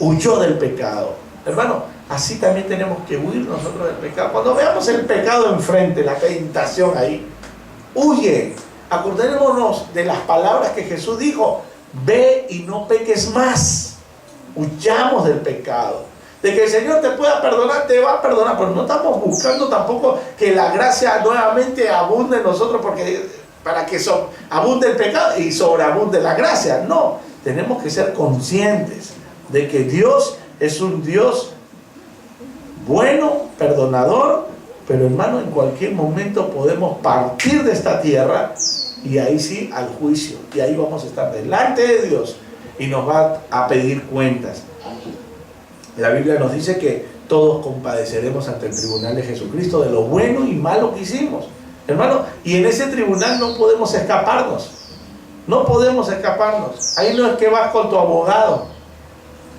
[SPEAKER 2] Huyó del pecado. Hermano, así también tenemos que huir nosotros del pecado. Cuando veamos el pecado enfrente, la tentación ahí, huye. Acordémonos de las palabras que Jesús dijo: ve y no peques más. Huyamos del pecado. De que el Señor te pueda perdonar, te va a perdonar, pero no estamos buscando tampoco que la gracia nuevamente abunde en nosotros, porque para que abunde el pecado y sobreabunde la gracia. No, tenemos que ser conscientes de que Dios es un Dios bueno, perdonador, pero hermano, en cualquier momento podemos partir de esta tierra y ahí sí al juicio, y ahí vamos a estar delante de Dios y nos va a pedir cuentas. La Biblia nos dice que todos compadeceremos ante el tribunal de Jesucristo de lo bueno y malo que hicimos, hermano, y en ese tribunal no podemos escaparnos. No podemos escaparnos. Ahí no es que vas con tu abogado.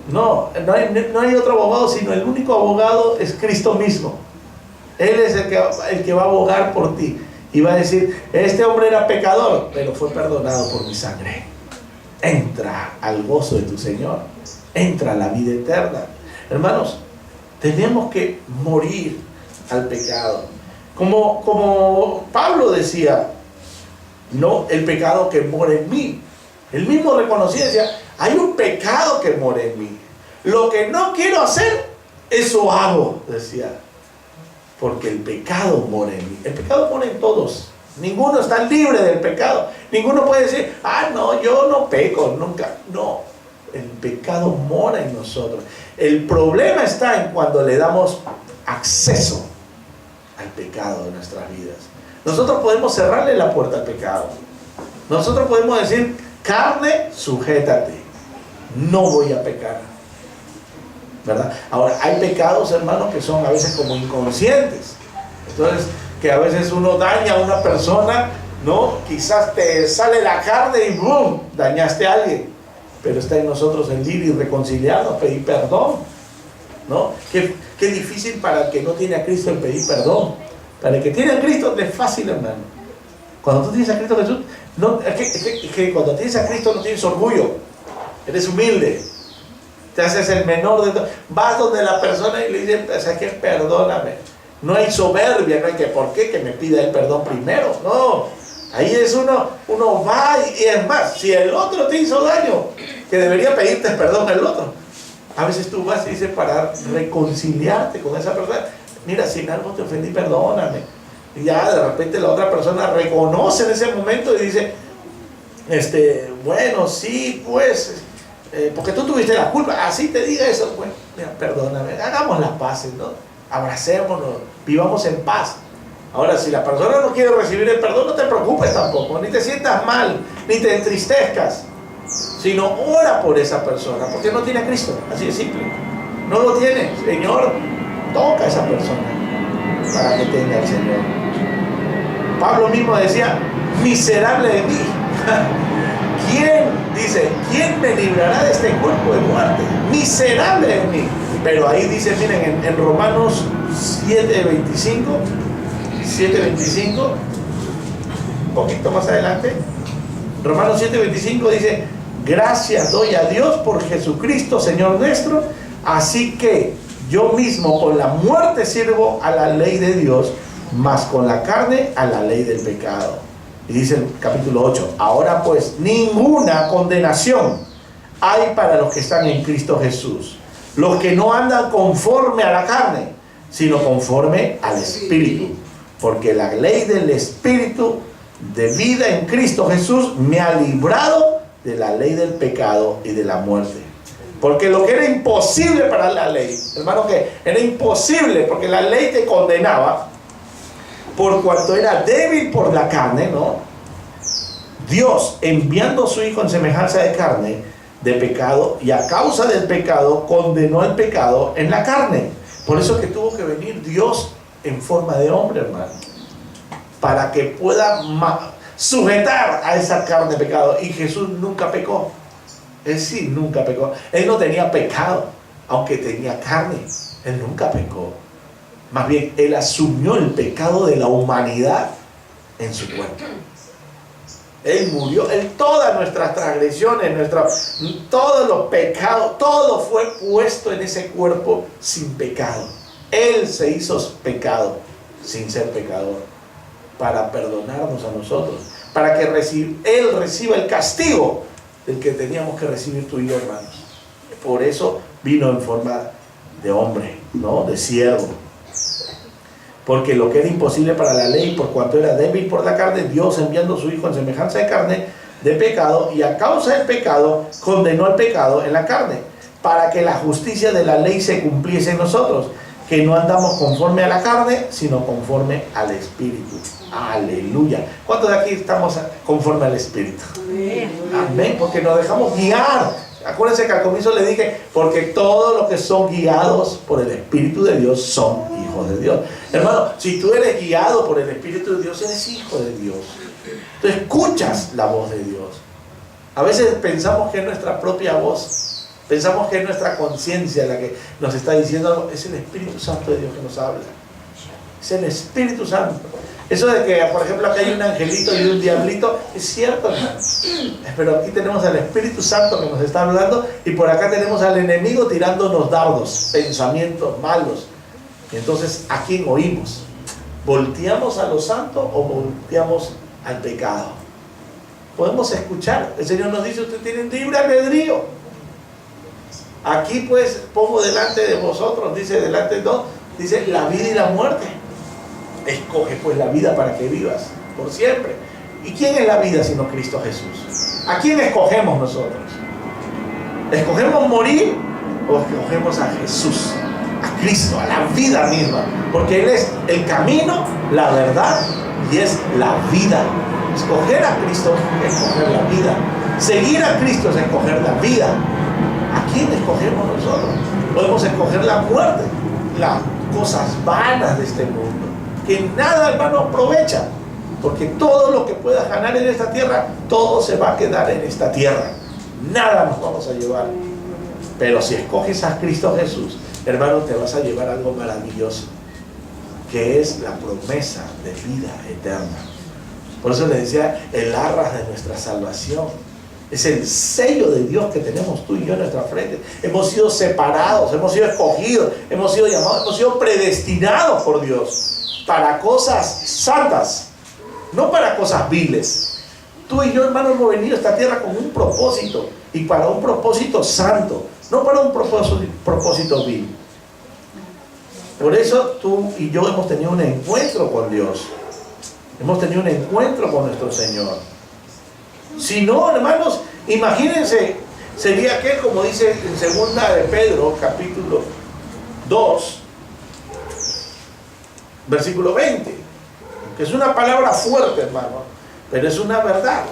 [SPEAKER 2] No hay otro abogado, sino el único abogado es Cristo mismo. Él es el que va a abogar por ti y va a decir: este hombre era pecador, pero fue perdonado por mi sangre. Entra al gozo de tu Señor, entra a la vida eterna. Hermanos, tenemos que morir al pecado. Como Pablo decía, no el pecado que mora en mí. Él mismo reconocía, decía: hay un pecado que mora en mí. Lo que no quiero hacer, eso hago, decía. Porque el pecado mora en mí. El pecado mora en todos. Ninguno está libre del pecado. Ninguno puede decir: ah, no, yo no peco, nunca. No, el pecado mora en nosotros. El problema está en cuando le damos acceso al pecado de nuestras vidas. Nosotros podemos cerrarle la puerta al pecado. Nosotros podemos decir: carne, sujétate, no voy a pecar, ¿verdad? Ahora, hay pecados, hermanos, que son a veces como inconscientes. Entonces, que a veces uno daña a una persona, ¿no? Quizás te sale la carne y ¡boom!, dañaste a alguien. Pero está en nosotros el ir y reconciliarnos, pedir perdón, ¿no? Qué difícil para el que no tiene a Cristo el pedir perdón. Para el que tiene a Cristo es fácil, hermano. Cuando tú tienes a Cristo Jesús, no, es que cuando tienes a Cristo no tienes orgullo, eres humilde, te haces el menor de todo. Vas donde la persona y le dices: o sea, que perdóname. No hay soberbia, no hay que por qué que me pida el perdón primero. No, ahí es uno va y es más, si el otro te hizo daño, que debería pedirte perdón el otro. A veces tú vas y dices para reconciliarte con esa persona: mira, si en algo te ofendí, perdóname. Y ya de repente la otra persona reconoce en ese momento y dice: bueno, sí, pues, porque tú tuviste la culpa, así te diga eso, bueno, mira, perdóname, hagamos las paces, ¿no? Abracémonos, vivamos en paz. Ahora, si la persona no quiere recibir el perdón, no te preocupes tampoco, ni te sientas mal, ni te entristezcas, sino ora por esa persona, porque no tiene a Cristo, así de simple. No lo tiene. Señor, toca a esa persona para que tenga al Señor. Pablo mismo decía: miserable de mí. ¿Quién me librará de este cuerpo de muerte? Miserable de mí. Pero ahí dice, miren, en Romanos 7:25, un poquito más adelante, Romanos 7:25 dice: gracias doy a Dios por Jesucristo, Señor nuestro, así que yo mismo con la muerte sirvo a la ley de Dios, mas con la carne a la ley del pecado. Y dice el capítulo 8: ahora pues ninguna condenación hay para los que están en Cristo Jesús, los que no andan conforme a la carne, sino conforme al Espíritu, porque la ley del Espíritu de vida en Cristo Jesús me ha librado de la ley del pecado y de la muerte. Porque lo que era imposible para la ley, hermano, que era imposible, porque la ley te condenaba por cuanto era débil por la carne, ¿no? Dios, enviando a su Hijo en semejanza de carne, de pecado, y a causa del pecado condenó el pecado en la carne. Por eso que tuvo que venir Dios en forma de hombre, hermano, para que pueda sujetar a esa carne de pecado. Y Jesús nunca pecó. Él sí nunca pecó. Él no tenía pecado, aunque tenía carne. Él nunca pecó. Más bien, Él asumió el pecado de la humanidad en su cuerpo. Él murió, todas nuestras transgresiones, todos los pecados, todo fue puesto en ese cuerpo sin pecado. Él se hizo pecado sin ser pecador, para perdonarnos a nosotros, para que Él reciba el castigo del que teníamos que recibir tú y yo, hermanos. Por eso vino en forma de hombre, ¿no? De siervo. Porque lo que era imposible para la ley, por cuanto era débil por la carne, Dios enviando a su Hijo en semejanza de carne, de pecado, y a causa del pecado, condenó el pecado en la carne, para que la justicia de la ley se cumpliese en nosotros, que no andamos conforme a la carne, sino conforme al Espíritu. Aleluya. ¿Cuántos de aquí estamos conforme al Espíritu? Amén, porque nos dejamos guiar. Acuérdense que al comienzo le dije, porque todos los que son guiados por el Espíritu de Dios son hijos de Dios. Hermano, si tú eres guiado por el Espíritu de Dios, eres hijo de Dios. Tú escuchas la voz de Dios. A veces pensamos que es nuestra propia voz, pensamos que es nuestra conciencia la que nos está diciendo algo. Es el Espíritu Santo de Dios que nos habla. Es el Espíritu Santo. Eso de que, por ejemplo, acá hay un angelito y un diablito, es cierto, hermano. Pero aquí tenemos al Espíritu Santo que nos está hablando, y por acá tenemos al enemigo tirándonos dardos, pensamientos malos. Y entonces, ¿a quién oímos? ¿Volteamos a lo santo o volteamos al pecado? Podemos escuchar. El Señor nos dice, usted tiene libre albedrío. Aquí pues pongo delante de vosotros, dice delante de dos, dice la vida y la muerte. Escoge pues la vida para que vivas por siempre. ¿Y quién es la vida sino Cristo Jesús? ¿A quién escogemos nosotros? ¿Escogemos morir o escogemos a Jesús? A Cristo, a la vida misma. Porque Él es el camino, la verdad y es la vida. Escoger a Cristo es escoger la vida. Seguir a Cristo es escoger la vida. ¿A quién escogemos nosotros? Podemos escoger la muerte, las cosas vanas de este mundo, que nada, hermano, aprovecha, porque todo lo que puedas ganar en esta tierra, todo se va a quedar en esta tierra, nada nos vamos a llevar. Pero si escoges a Cristo Jesús, hermano, te vas a llevar algo maravilloso, que es la promesa de vida eterna. Por eso le decía, el arras de nuestra salvación es el sello de Dios que tenemos tú y yo en nuestra frente. Hemos sido separados, hemos sido escogidos, hemos sido llamados, hemos sido predestinados por Dios para cosas santas, no para cosas viles. Tú y yo, hermano, hemos venido a esta tierra con un propósito, y para un propósito santo, no para un propósito vil. Por eso tú y yo hemos tenido un encuentro con Dios, hemos tenido un encuentro con nuestro Señor. Si no, hermanos, imagínense, sería aquel, como dice en segunda de Pedro, capítulo 2, versículo 20, que es una palabra fuerte, hermano, pero es una verdad.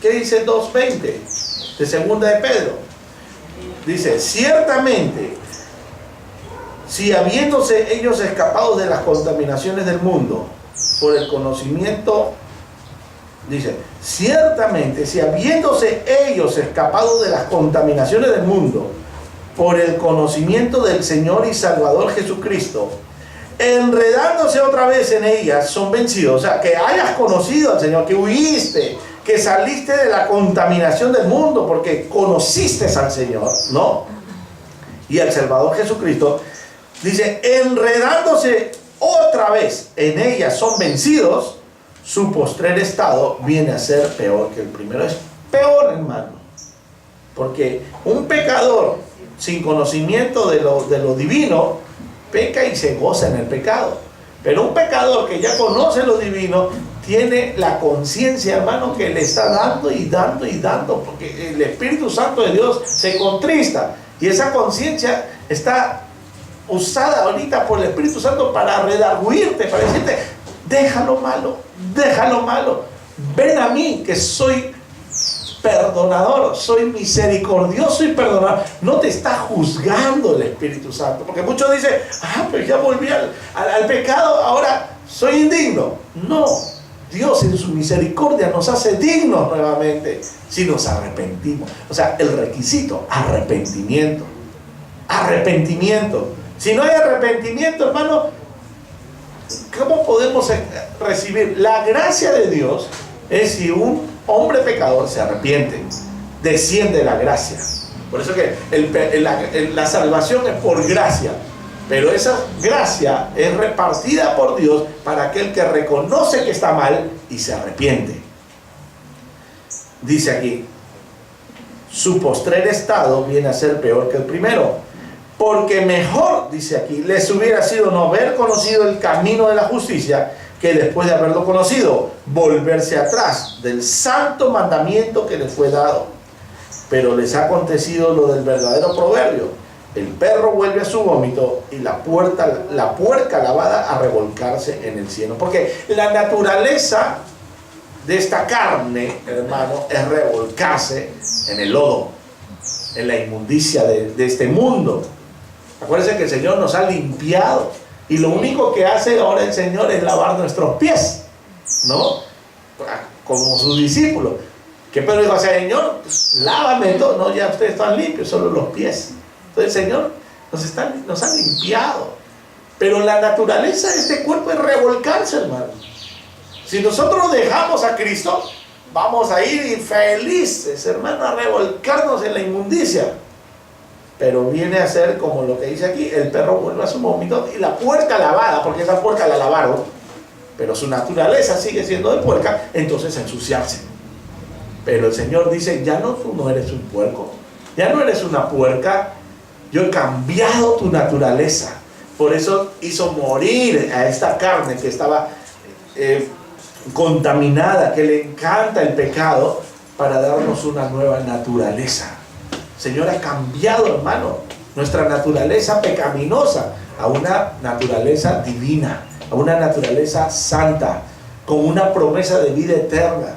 [SPEAKER 2] ¿Qué dice 2:20 de segunda de Pedro? Dice, ciertamente, si habiéndose ellos escapado de las contaminaciones del mundo, por el conocimiento, dice, ciertamente, si habiéndose ellos escapado de las contaminaciones del mundo, por el conocimiento del Señor y Salvador Jesucristo, enredándose otra vez en ellas, son vencidos. O sea, que hayas conocido al Señor, que huiste, que saliste de la contaminación del mundo, porque conociste al Señor, ¿no? Y al Salvador Jesucristo, dice, enredándose otra vez en ellas son vencidos, su postrer estado viene a ser peor que el primero. Es peor, hermano, porque un pecador sin conocimiento de lo divino peca y se goza en el pecado, pero un pecador que ya conoce lo divino tiene la conciencia, hermano, que le está dando y dando y dando, porque el Espíritu Santo de Dios se contrista, y esa conciencia está usada ahorita por el Espíritu Santo para redarguirte, para decirte, deja lo malo, ven a mí que soy perdonador, soy misericordioso y perdonador. No te está juzgando el Espíritu Santo, porque muchos dicen, pero ya volví al pecado, ahora soy indigno. No, Dios en su misericordia nos hace dignos nuevamente si nos arrepentimos. O sea, el requisito, arrepentimiento. Arrepentimiento. Si no hay arrepentimiento, hermano, ¿cómo podemos recibir la gracia de Dios? Es si un hombre pecador se arrepiente, desciende la gracia. Por eso que la salvación es por gracia. Pero esa gracia es repartida por Dios para aquel que reconoce que está mal y se arrepiente. Dice aquí, su postrer estado viene a ser peor que el primero. Porque mejor, dice aquí, les hubiera sido no haber conocido el camino de la justicia que después de haberlo conocido, volverse atrás del santo mandamiento que les fue dado. Pero les ha acontecido lo del verdadero proverbio. El perro vuelve a su vómito y la puerca lavada a revolcarse en el cielo. Porque la naturaleza de esta carne, hermano, es revolcarse en el lodo, en la inmundicia de este mundo. Acuérdense que el Señor nos ha limpiado y lo único que hace ahora el Señor es lavar nuestros pies, ¿no? Como sus discípulos. Que Pedro dijo, Señor, pues, lávame todo. No, ya ustedes están limpios, solo los pies. Entonces el Señor nos ha limpiado. Pero la naturaleza de este cuerpo es revolcarse, hermano. Si nosotros dejamos a Cristo, vamos a ir felices, hermano, a revolcarnos en la inmundicia. Pero viene a ser como lo que dice aquí, el perro vuelve a su vómito y la puerca lavada, porque esa puerca la lavaron, pero su naturaleza sigue siendo de puerca, entonces a ensuciarse. Pero el Señor dice, ya no, tú no eres un puerco, ya no eres una puerca, yo he cambiado tu naturaleza. Por eso hizo morir a esta carne que estaba contaminada, que le encanta el pecado, para darnos una nueva naturaleza. El Señor ha cambiado, hermano, nuestra naturaleza pecaminosa a una naturaleza divina, a una naturaleza santa, con una promesa de vida eterna.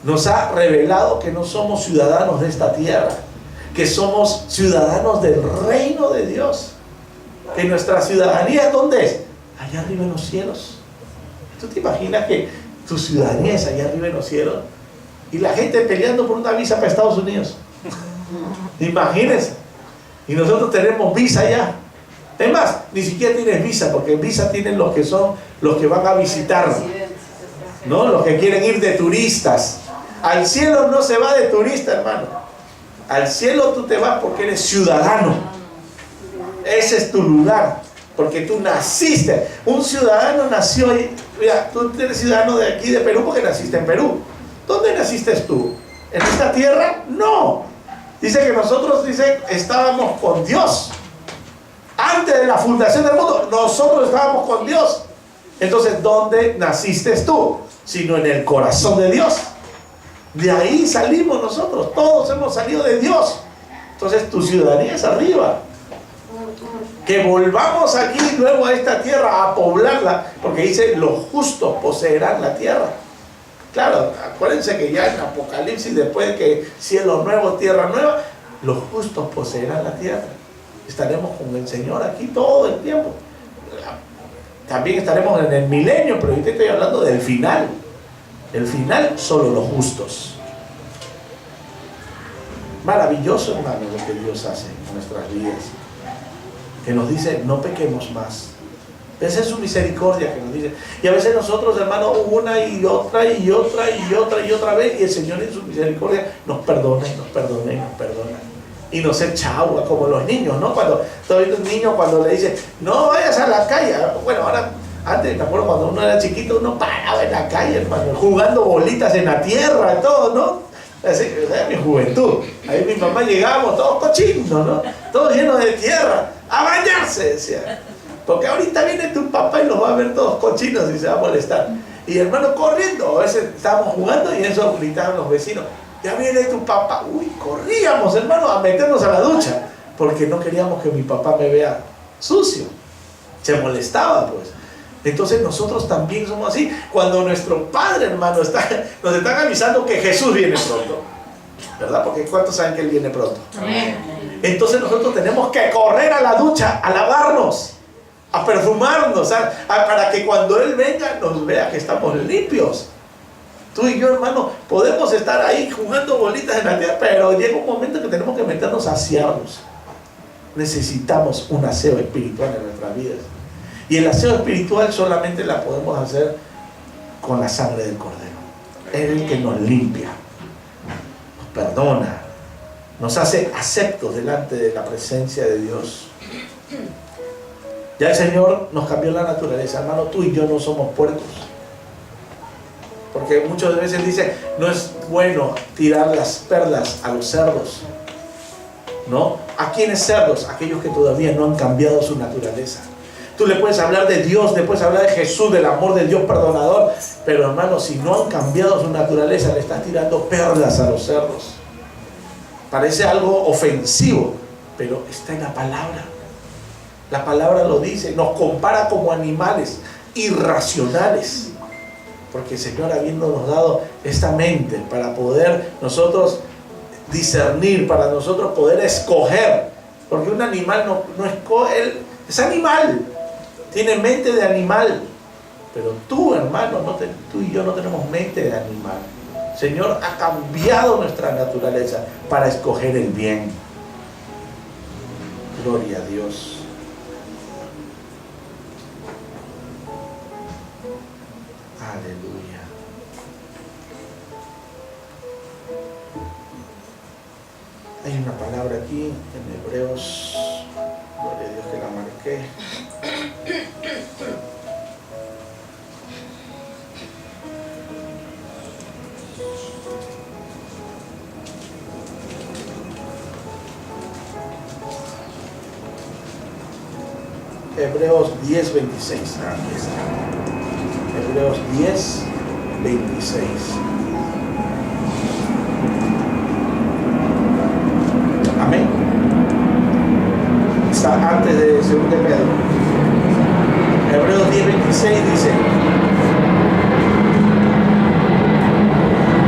[SPEAKER 2] Nos ha revelado que no somos ciudadanos de esta tierra, que somos ciudadanos del reino de Dios, que nuestra ciudadanía, ¿dónde es? Allá arriba en los cielos. ¿Tú te imaginas que tu ciudadanía es allá arriba en los cielos? Y la gente peleando por una visa para Estados Unidos. Imagínense. Y nosotros tenemos visa allá. Es más, ni siquiera tienes visa, porque visa tienen los que son los que van a visitar, ¿no? Los que quieren ir de turistas. Al cielo no se va de turista, hermano. Al cielo tú te vas porque eres ciudadano. Ese es tu lugar, porque tú naciste. Un ciudadano nació ahí. Mira, tú eres ciudadano de aquí de Perú porque naciste en Perú. ¿Dónde naciste tú? ¿En esta tierra? No. Dice que nosotros, estábamos con Dios. Antes de la fundación del mundo, nosotros estábamos con Dios. Entonces, ¿dónde naciste tú? Sino en el corazón de Dios. De ahí salimos nosotros. Todos hemos salido de Dios. Entonces, tu ciudadanía es arriba. Que volvamos aquí luego a esta tierra a poblarla, porque dice, los justos poseerán la tierra. Claro, acuérdense que ya en Apocalipsis, después de que cielo nuevo, tierra nueva, los justos poseerán la tierra. Estaremos con el Señor aquí todo el tiempo. También estaremos en el milenio, pero yo te estoy hablando del final. El final, solo los justos. Maravilloso, hermano, lo que Dios hace en nuestras vidas. Que nos dice, no pequemos más. Esa es su misericordia que nos dice. Y a veces nosotros, hermano, una y otra y otra y otra y otra vez, y el Señor en su misericordia nos perdona y nos perdona y nos perdona. Y nos echa agua, como los niños, ¿no? Cuando todavía un niño, cuando le dice, no vayas a la calle. Bueno, ahora, antes, me acuerdo cuando uno era chiquito, uno paraba en la calle, hermano, jugando bolitas en la tierra, todo, ¿no? Así, era mi juventud. Ahí mi mamá llegábamos todos cochinos, ¿no? Todos llenos de tierra. A bañarse, decía. Porque ahorita viene tu papá y los va a ver todos cochinos y se va a molestar. Y hermano, corriendo. A veces estábamos jugando y eso gritaban los vecinos. Ya viene tu papá. Uy, corríamos, hermano, a meternos a la ducha. Porque no queríamos que mi papá me vea sucio. Se molestaba, pues. Entonces nosotros también somos así. Cuando nuestro Padre, hermano, nos están avisando que Jesús viene pronto, ¿verdad? Porque ¿cuántos saben que Él viene pronto? Amén. Entonces nosotros tenemos que correr a la ducha, a lavarnos, a perfumarnos, para que cuando Él venga nos vea que estamos limpios. Tú y yo, hermano, podemos estar ahí jugando bolitas en la tierra, pero llega un momento que tenemos que meternos a asearnos. Necesitamos un aseo espiritual en nuestras vidas. Y el aseo espiritual solamente la podemos hacer con la sangre del Cordero. Es el que nos limpia, nos perdona, nos hace aceptos delante de la presencia de Dios. Ya el Señor nos cambió la naturaleza, hermano. Tú y yo no somos puercos. Porque muchas veces dice, no es bueno tirar las perlas a los cerdos. ¿No? ¿A quiénes cerdos? Aquellos que todavía no han cambiado su naturaleza. Tú le puedes hablar de Dios, le puedes hablar de Jesús, del amor de Dios perdonador, pero hermano, si no han cambiado su naturaleza, le estás tirando perlas a los cerdos. Parece algo ofensivo, pero está en la palabra. La palabra lo dice, nos compara como animales irracionales. Porque el Señor, habiéndonos dado esta mente para poder nosotros discernir, para nosotros poder escoger, porque un animal no escoge, él es animal, tiene mente de animal, pero tú, hermano, tú y yo no tenemos mente de animal. El Señor ha cambiado nuestra naturaleza para escoger el bien. Gloria a Dios. Aleluya. Hay una palabra aquí en Hebreos, gloria a Dios que la marqué. Hebreos 10:26. Aquí está. Hebreos 10:26. Amén. Está antes de 2 de Pedro. Hebreos 10:26 dice: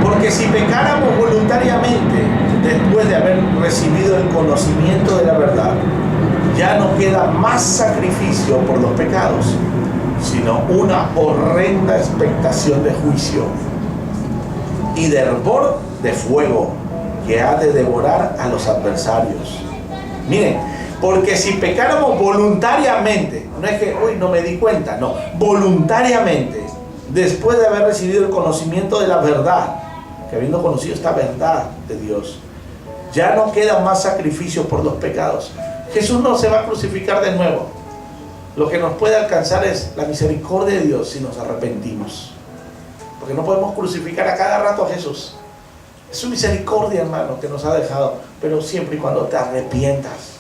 [SPEAKER 2] porque si pecáramos voluntariamente después de haber recibido el conocimiento de la verdad, ya no queda más sacrificio por los pecados, sino una horrenda expectación de juicio y de hervor de fuego que ha de devorar a los adversarios. Miren, porque si pecáramos voluntariamente, no es que hoy no me di cuenta, no, voluntariamente, después de haber recibido el conocimiento de la verdad, que habiendo conocido esta verdad de Dios, ya no queda más sacrificio por los pecados. Jesús no se va a crucificar de nuevo. Lo que nos puede alcanzar es la misericordia de Dios si nos arrepentimos. Porque no podemos crucificar a cada rato a Jesús. Es su misericordia, hermano, que nos ha dejado, pero siempre y cuando te arrepientas.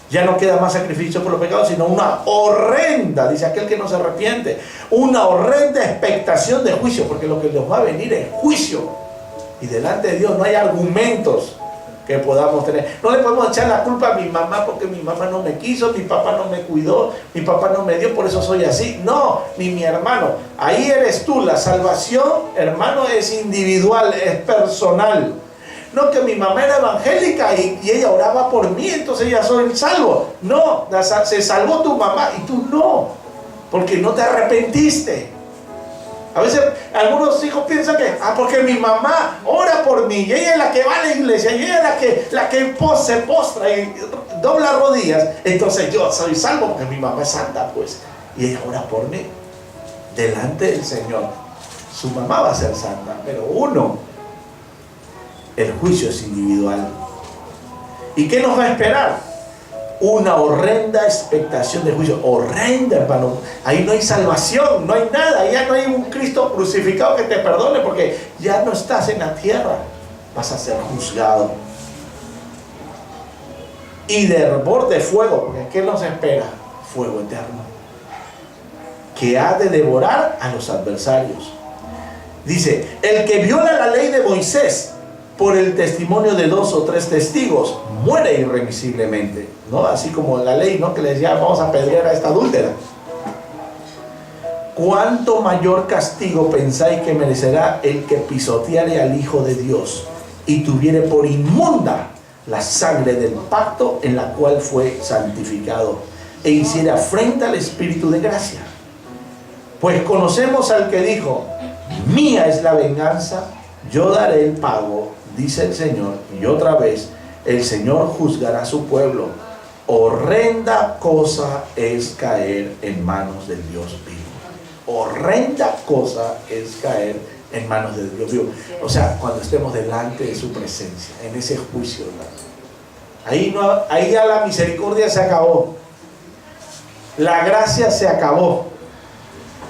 [SPEAKER 2] Ya no queda más sacrificio por los pecados, sino una horrenda, dice aquel que no se arrepiente, una horrenda expectación de juicio, porque lo que nos va a venir es juicio. Y delante de Dios no hay argumentos que podamos tener. No le podemos echar la culpa a mi mamá porque mi mamá no me quiso, mi papá no me cuidó, mi papá no me dio, por eso soy así. No, ni mi hermano. Ahí eres tú. La salvación, hermano, es individual, es personal. No que mi mamá era evangélica y ella oraba por mí, entonces ella soy salvo. No, se salvó tu mamá y tú no, porque no te arrepentiste. A veces algunos hijos piensan que, porque mi mamá ora por mí, y ella es la que va a la iglesia, y ella es la que se postra y dobla rodillas, entonces yo soy salvo porque mi mamá es santa, pues, y ella ora por mí. Delante del Señor, su mamá va a ser santa, pero el juicio es individual. ¿Y qué nos va a esperar? Una horrenda expectación de juicio. Horrenda, hermano. Ahí no hay salvación, no hay nada. Ya no hay un Cristo crucificado que te perdone, porque ya no estás en la tierra. Vas a ser juzgado. Y de hervor de fuego, porque ¿qué nos espera? Fuego eterno, que ha de devorar a los adversarios. Dice, el que viola la ley de Moisés por el testimonio de 2 o 3 testigos, muere irremisiblemente, ¿no? Así como la ley, ¿no? Que le decía, vamos a apedrear a esta adúltera. ¿Cuánto mayor castigo pensáis que merecerá el que pisoteare al Hijo de Dios y tuviere por inmunda la sangre del pacto en la cual fue santificado? e hiciere afrenta al Espíritu de gracia. Pues conocemos al que dijo: mía es la venganza, yo daré el pago, dice el Señor. Y otra vez, el Señor juzgará a su pueblo. Horrenda cosa es caer en manos del Dios vivo. Horrenda cosa es caer en manos del Dios vivo. O sea, cuando estemos delante de su presencia, en ese juicio, ¿verdad? Ahí ya la misericordia se acabó. La gracia se acabó.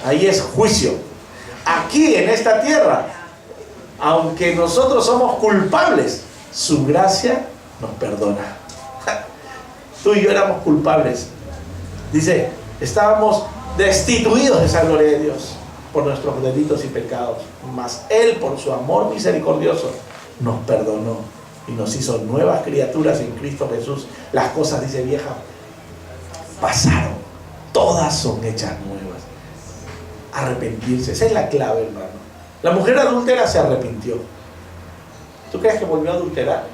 [SPEAKER 2] Ahí es juicio. Aquí en esta tierra, aunque nosotros somos culpables, su gracia nos perdona. Tú y yo éramos culpables. Dice, estábamos destituidos de esa gloria de Dios por nuestros delitos y pecados. Mas Él, por su amor misericordioso, nos perdonó y nos hizo nuevas criaturas en Cristo Jesús. Las cosas, dice, viejas pasaron, todas son hechas nuevas. Arrepentirse, esa es la clave, hermano. La mujer adúltera se arrepintió. ¿Tú crees que volvió a adulterar?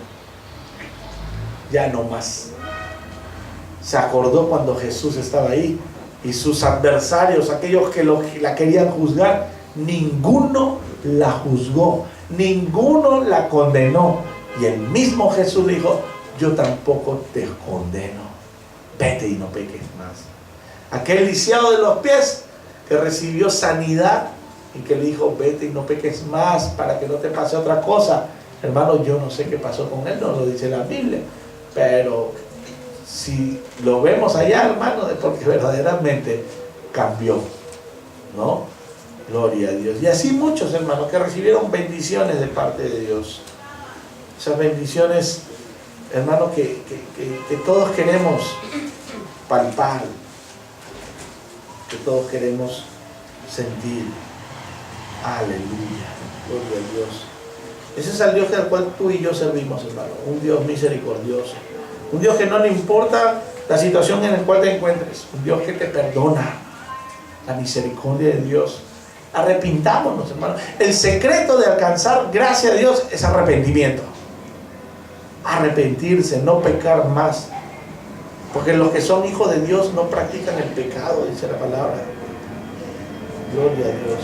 [SPEAKER 2] Ya no más. Se acordó cuando Jesús estaba ahí, y sus adversarios, aquellos que la querían juzgar, ninguno la juzgó, ninguno la condenó. Y el mismo Jesús dijo: yo tampoco te condeno, vete y no peques más. Aquel lisiado de los pies que recibió sanidad y que le dijo: vete y no peques más para que no te pase otra cosa. Hermano, yo no sé qué pasó con él, no lo dice la Biblia, pero si lo vemos allá, hermano, es porque verdaderamente cambió, ¿no? Gloria a Dios. Y así muchos, hermanos, que recibieron bendiciones de parte de Dios. Esas bendiciones, hermano, que todos queremos palpar, que todos queremos sentir. Aleluya, gloria a Dios. Ese es el Dios al cual tú y yo servimos, hermano. Un Dios misericordioso. Un Dios que no le importa la situación en la cual te encuentres. Un Dios que te perdona. La misericordia de Dios. Arrepintámonos, hermano. El secreto de alcanzar gracia de Dios es arrepentimiento. Arrepentirse, no pecar más. Porque los que son hijos de Dios no practican el pecado, dice la palabra. Gloria a Dios.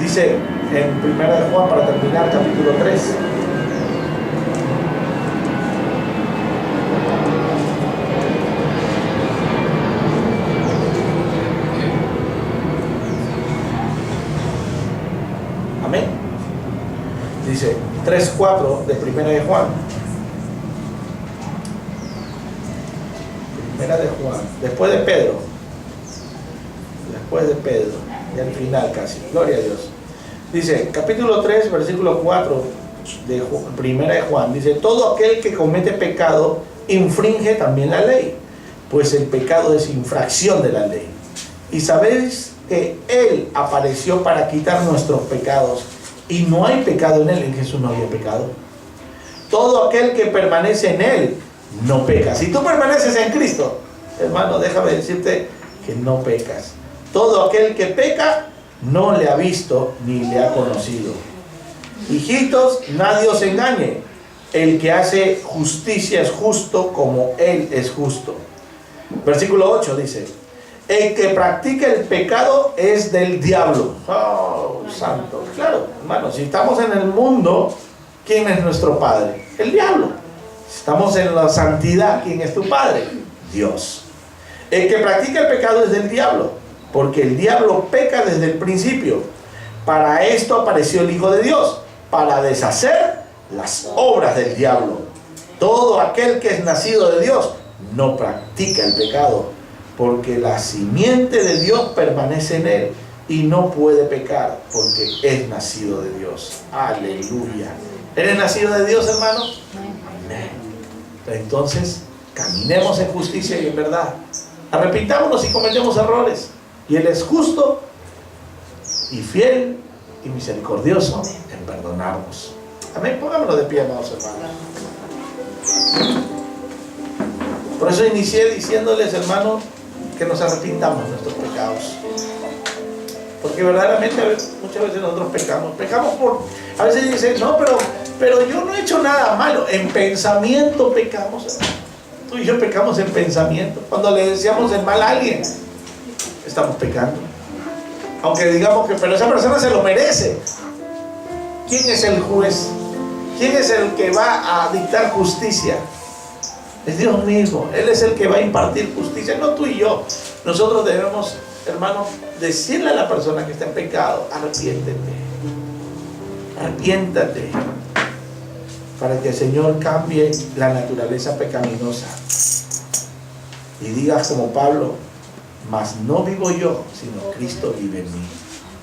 [SPEAKER 2] Dice en 1 de Juan, para terminar, capítulo 3. Amén. Dice 3:4 de 1 de Juan. 1 de Juan, después de Pedro. Y al final casi, gloria a Dios. Dice, capítulo 3, versículo 4 de 1 de Juan, dice: todo aquel que comete pecado infringe también la ley, pues el pecado es infracción de la ley. Y sabéis que Él apareció para quitar nuestros pecados, y no hay pecado en Él. En Jesús no había pecado. Todo aquel que permanece en Él no peca. Si tú permaneces en Cristo, hermano, déjame decirte que no pecas. Todo aquel que peca no le ha visto ni le ha conocido. Hijitos, nadie os engañe. El que hace justicia es justo como Él es justo. Versículo 8 dice: el que practica el pecado es del diablo. Oh, santo. Claro, hermano, si estamos en el mundo, ¿quién es nuestro padre? El diablo. Si estamos en la santidad, ¿quién es tu padre? Dios. El que practica el pecado es del diablo, porque el diablo peca desde el principio. Para esto apareció el Hijo de Dios, para deshacer las obras del diablo. Todo aquel que es nacido de Dios no practica el pecado, porque la simiente de Dios permanece en él y no puede pecar, porque es nacido de Dios. Aleluya. ¿Eres nacido de Dios, hermano? Amén. Entonces, caminemos en justicia y en verdad. Arrepintámonos si cometemos errores. Y Él es justo y fiel y misericordioso en perdonarnos. Amén. Pongámonos de pie, amados hermanos. Por eso inicié diciéndoles, hermanos, que nos arrepintamos de nuestros pecados. Porque verdaderamente muchas veces nosotros pecamos. Pecamos por... A veces dicen, no, pero pero yo no he hecho nada malo. En pensamiento pecamos, hermano. Tú y yo pecamos en pensamiento. Cuando le deseamos el mal a alguien, estamos pecando. Aunque digamos que, pero esa persona se lo merece. ¿Quién es el juez? ¿Quién es el que va a dictar justicia? Es Dios mismo. Él es el que va a impartir justicia, no tú y yo. Nosotros debemos, hermanos, decirle a la persona que está en pecado: arrepiéntete, arrepiéntate, para que el Señor cambie la naturaleza pecaminosa y digas como Pablo: mas no vivo yo, sino Cristo vive en mí.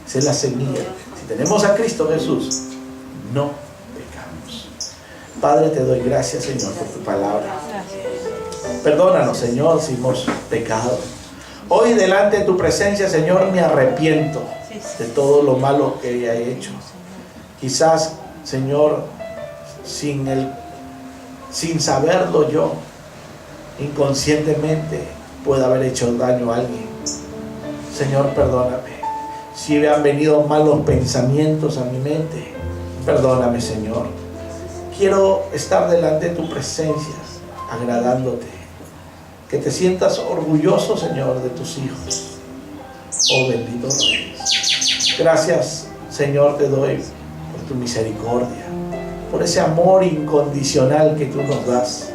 [SPEAKER 2] Esa es la semilla. Si tenemos a Cristo Jesús, no pecamos. Padre, te doy gracias, Señor, por tu palabra. Perdónanos, Señor, si hemos pecado. Hoy delante de tu presencia, Señor, me arrepiento de todo lo malo que haya hecho. Quizás, Señor, sin saberlo yo, inconscientemente pueda haber hecho daño a alguien. Señor, perdóname. Si han venido malos pensamientos a mi mente, perdóname, Señor. Quiero estar delante de tu presencia, agradándote. Que te sientas orgulloso, Señor, de tus hijos. Oh bendito Rey. Gracias, Señor, te doy por tu misericordia, por ese amor incondicional que tú nos das,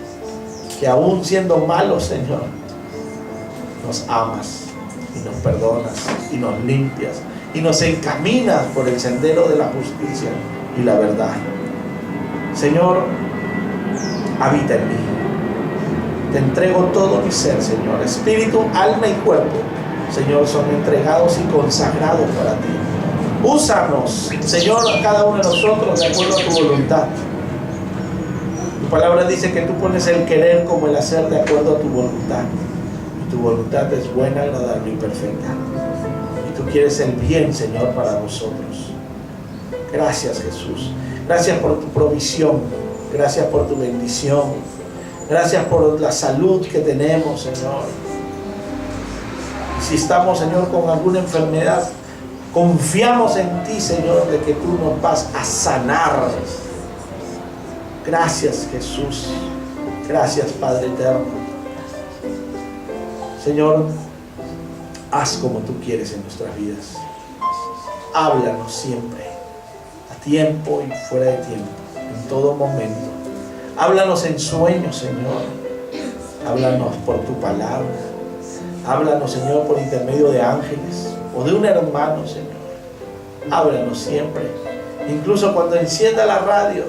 [SPEAKER 2] que aún siendo malos, Señor, nos amas y nos perdonas y nos limpias y nos encaminas por el sendero de la justicia y la verdad. Señor, habita en mí. Te entrego todo mi ser, Señor. Espíritu, alma y cuerpo, Señor, son entregados y consagrados para ti. Úsanos, Señor, a cada uno de nosotros de acuerdo a tu voluntad. Tu palabra dice que tú pones el querer como el hacer de acuerdo a tu voluntad. Y tu voluntad es buena, agradable y perfecta. Y tú quieres el bien, Señor, para nosotros. Gracias, Jesús. Gracias por tu provisión. Gracias por tu bendición. Gracias por la salud que tenemos, Señor. Si estamos, Señor, con alguna enfermedad, confiamos en ti, Señor, de que tú nos vas a sanar. Gracias, Jesús. Gracias, Padre eterno. Señor, haz como tú quieres en nuestras vidas. Háblanos siempre, a tiempo y fuera de tiempo, en todo momento. Háblanos en sueños, Señor. Háblanos por tu palabra. Háblanos, Señor, por intermedio de ángeles o de un hermano, Señor. Háblanos siempre. Incluso cuando encienda la radio,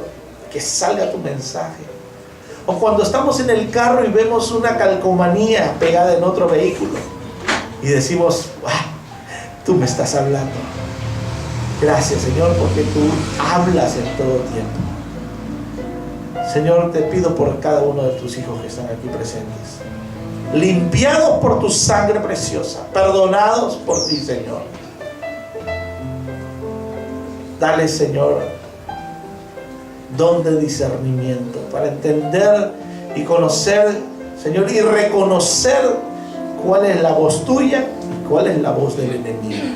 [SPEAKER 2] que salga tu mensaje. O cuando estamos en el carro y vemos una calcomanía pegada en otro vehículo y decimos: tú me estás hablando. Gracias, Señor, porque tú hablas en todo tiempo. Señor, te pido por cada uno de tus hijos que están aquí presentes, limpiados por tu sangre preciosa, perdonados por ti, Señor. Dale, Señor, don de discernimiento para entender y conocer, Señor, y reconocer cuál es la voz tuya y cuál es la voz del enemigo,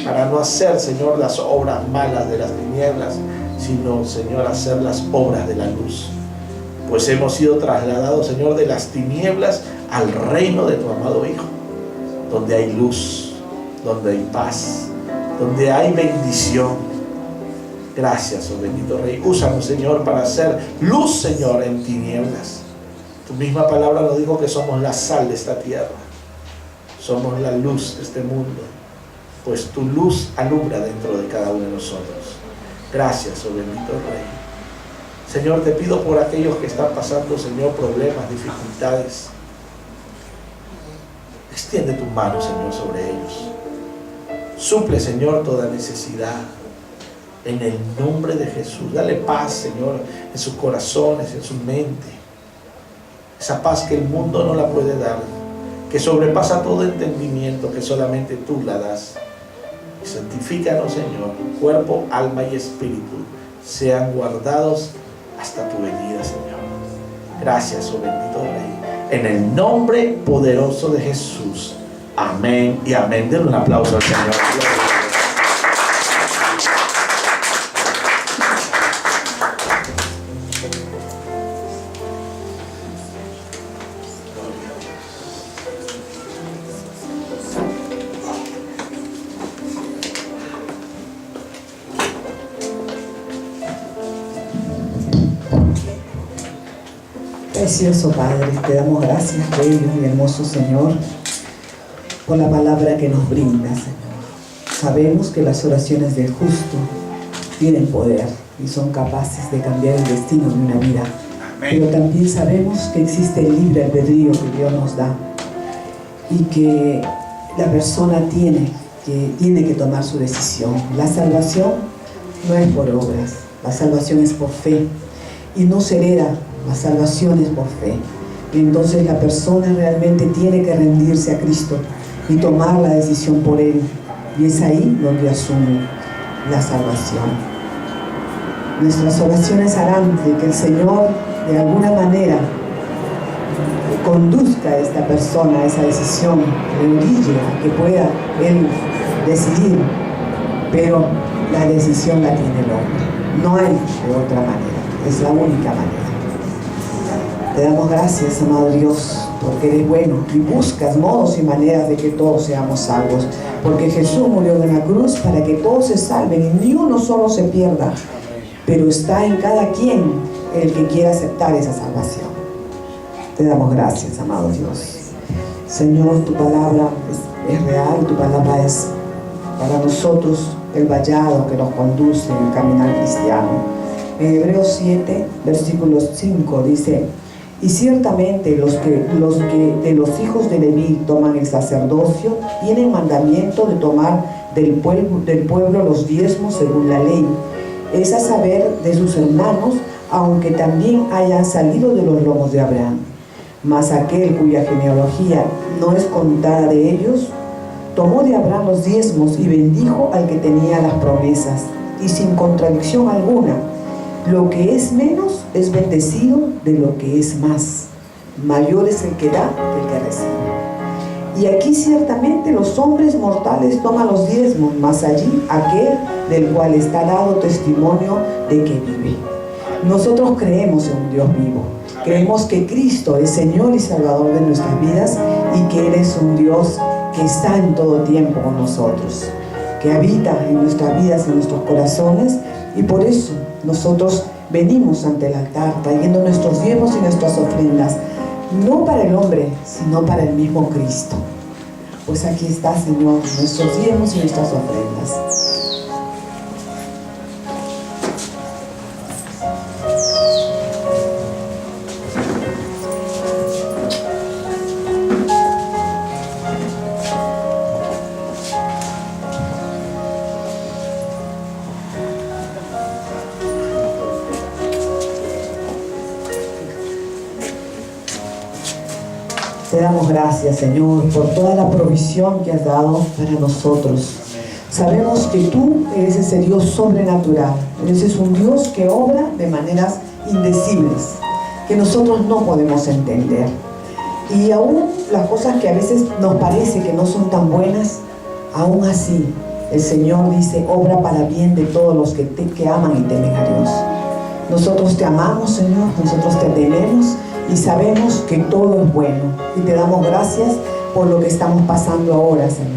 [SPEAKER 2] para no hacer, Señor, las obras malas de las tinieblas, sino, Señor, hacer las obras de la luz. Pues hemos sido trasladados, Señor, de las tinieblas al reino de tu amado Hijo, donde hay luz, donde hay paz, donde hay bendición. Gracias, oh bendito Rey. Úsanos, Señor, para hacer luz, Señor, en tinieblas. Tu misma palabra nos dijo que somos la sal de esta tierra, somos la luz de este mundo, pues tu luz alumbra dentro de cada uno de nosotros. Gracias, oh bendito Rey. Señor, te pido por aquellos que están pasando, Señor, problemas, dificultades. Extiende tu mano, Señor, sobre ellos. Suple, Señor, toda necesidad. En el nombre de Jesús. Dale paz, Señor, en sus corazones, en su mente. Esa paz que el mundo no la puede dar, que sobrepasa todo entendimiento, que solamente tú la das. Santifícanos, Señor, cuerpo, alma y espíritu sean guardados hasta tu venida, Señor. Gracias, oh bendito Rey. En el nombre poderoso de Jesús. Amén y amén. Den un aplauso al Señor.
[SPEAKER 3] Precioso Padre, te damos gracias, bello y hermoso Señor, por la palabra que nos brinda, Señor. Sabemos que las oraciones del justo tienen poder y son capaces de cambiar el destino de una vida. Pero también sabemos que existe el libre albedrío que Dios nos da y que la persona tiene que tomar su decisión. La salvación no es por obras, la salvación es por fe y no se hereda, la salvación es por fe. Y entonces la persona realmente tiene que rendirse a Cristo y tomar la decisión por Él, y es ahí donde asume la salvación. Nuestras oraciones harán de que el Señor de alguna manera conduzca a esta persona a esa decisión, le orille a que pueda Él decidir, pero la decisión la tiene el hombre, no hay de otra manera, es la única manera. Te damos gracias, amado Dios, porque eres bueno y buscas modos y maneras de que todos seamos salvos, porque Jesús murió en la cruz para que todos se salven y ni uno solo se pierda, pero está en cada quien el que quiera aceptar esa salvación. Te damos gracias, amado Dios. Señor, tu palabra es real, tu palabra es para nosotros el vallado que nos conduce en el caminar cristiano. En Hebreos 7, versículo 5 dice: y ciertamente los que de los hijos de Leví toman el sacerdocio tienen mandamiento de tomar del pueblo los diezmos según la ley, es a saber de sus hermanos, aunque también hayan salido de los lomos de Abraham. Mas aquel cuya genealogía no es contada de ellos, tomó de Abraham los diezmos y bendijo al que tenía las promesas, y sin contradicción alguna. Lo que es menos es bendecido de lo que es más. Mayor es el que da que el que recibe. Y aquí ciertamente los hombres mortales toman los diezmos, mas allí aquel del cual está dado testimonio de que vive. Nosotros creemos en un Dios vivo. Creemos que Cristo es Señor y Salvador de nuestras vidas y que Él es un Dios que está en todo tiempo con nosotros, que habita en nuestras vidas, en nuestros corazones, y por eso nosotros venimos ante el altar trayendo nuestros diezmos y nuestras ofrendas, no para el hombre, sino para el mismo Cristo. Pues aquí está, Señor, nuestros diezmos y nuestras ofrendas. Te damos gracias, Señor, por toda la provisión que has dado para nosotros. Sabemos que tú eres ese Dios sobrenatural, eres un Dios que obra de maneras indecibles, que nosotros no podemos entender. Y aún las cosas que a veces nos parece que no son tan buenas, aún así el Señor dice, obra para bien de todos los que aman y temen a Dios. Nosotros te amamos, Señor, nosotros te tememos y sabemos que todo es bueno. Y te damos gracias por lo que estamos pasando ahora, Señor.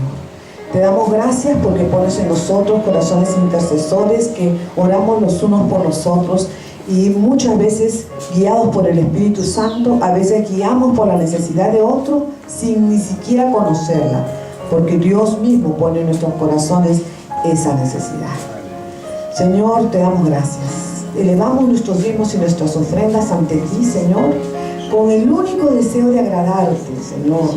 [SPEAKER 3] Te damos gracias porque pones en nosotros corazones intercesores que oramos los unos por los otros, y muchas veces guiados por el Espíritu Santo, a veces guiamos por la necesidad de otro sin ni siquiera conocerla, porque Dios mismo pone en nuestros corazones esa necesidad. Señor, te damos gracias. Elevamos nuestros diezmos y nuestras ofrendas ante ti, Señor, con el único deseo de agradarte, Señor,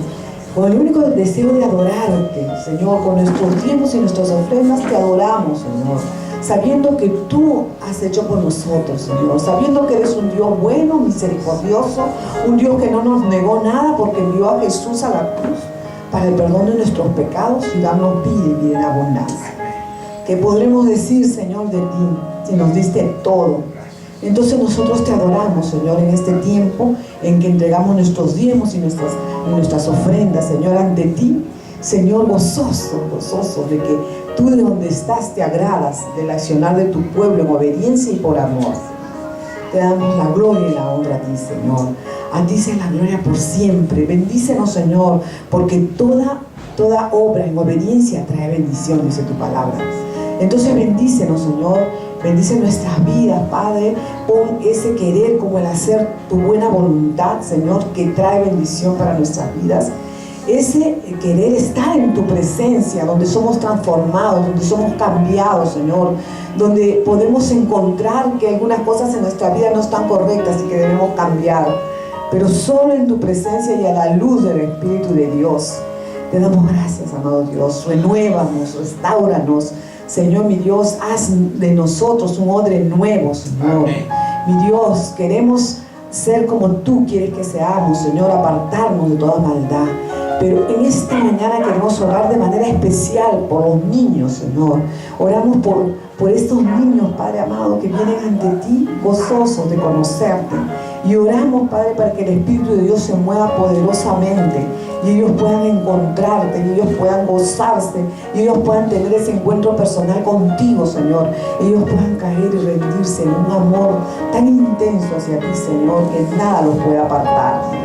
[SPEAKER 3] con el único deseo de adorarte, Señor. Con nuestros diezmos y nuestras ofrendas te adoramos, Señor, sabiendo que tú has hecho por nosotros, Señor, sabiendo que eres un Dios bueno, misericordioso, un Dios que no nos negó nada porque envió a Jesús a la cruz para el perdón de nuestros pecados y darnos vida y vida en abundancia. ¿Qué podremos decir, Señor, de ti si nos diste todo? Entonces nosotros te adoramos, Señor, en este tiempo en que entregamos nuestros diezmos y nuestras ofrendas, Señor, ante ti, Señor, gozoso de que tú, de donde estás, te agradas del accionar de tu pueblo en obediencia y por amor. Te damos la gloria y la honra a ti, Señor. A ti sea la gloria por siempre. Bendícenos, Señor, porque toda obra en obediencia trae bendición, dice tu palabra. Entonces bendícenos, Señor, Bendice nuestras vidas, Padre. Pon ese querer como el hacer tu buena voluntad, Señor, que trae bendición para nuestras vidas. Ese querer estar en tu presencia, donde somos transformados, donde somos cambiados, Señor, donde podemos encontrar que algunas cosas en nuestra vida no están correctas y que debemos cambiar, pero solo en tu presencia y a la luz del Espíritu de Dios. Te damos gracias, amado Dios. Renuévanos, restáuranos, Señor, mi Dios. Haz de nosotros un odre nuevo, Señor.
[SPEAKER 2] Amén.
[SPEAKER 3] Mi Dios, queremos ser como tú quieres que seamos, Señor, apartarnos de toda maldad. Pero en esta mañana queremos orar de manera especial por los niños, Señor. Oramos por estos niños, Padre amado, que vienen ante ti gozosos de conocerte. Y oramos, Padre, para que el Espíritu de Dios se mueva poderosamente y ellos puedan encontrarte, y ellos puedan gozarse, y ellos puedan tener ese encuentro personal contigo, Señor. Ellos puedan caer y rendirse en un amor tan intenso hacia ti, Señor, que nada los pueda apartar, Dios.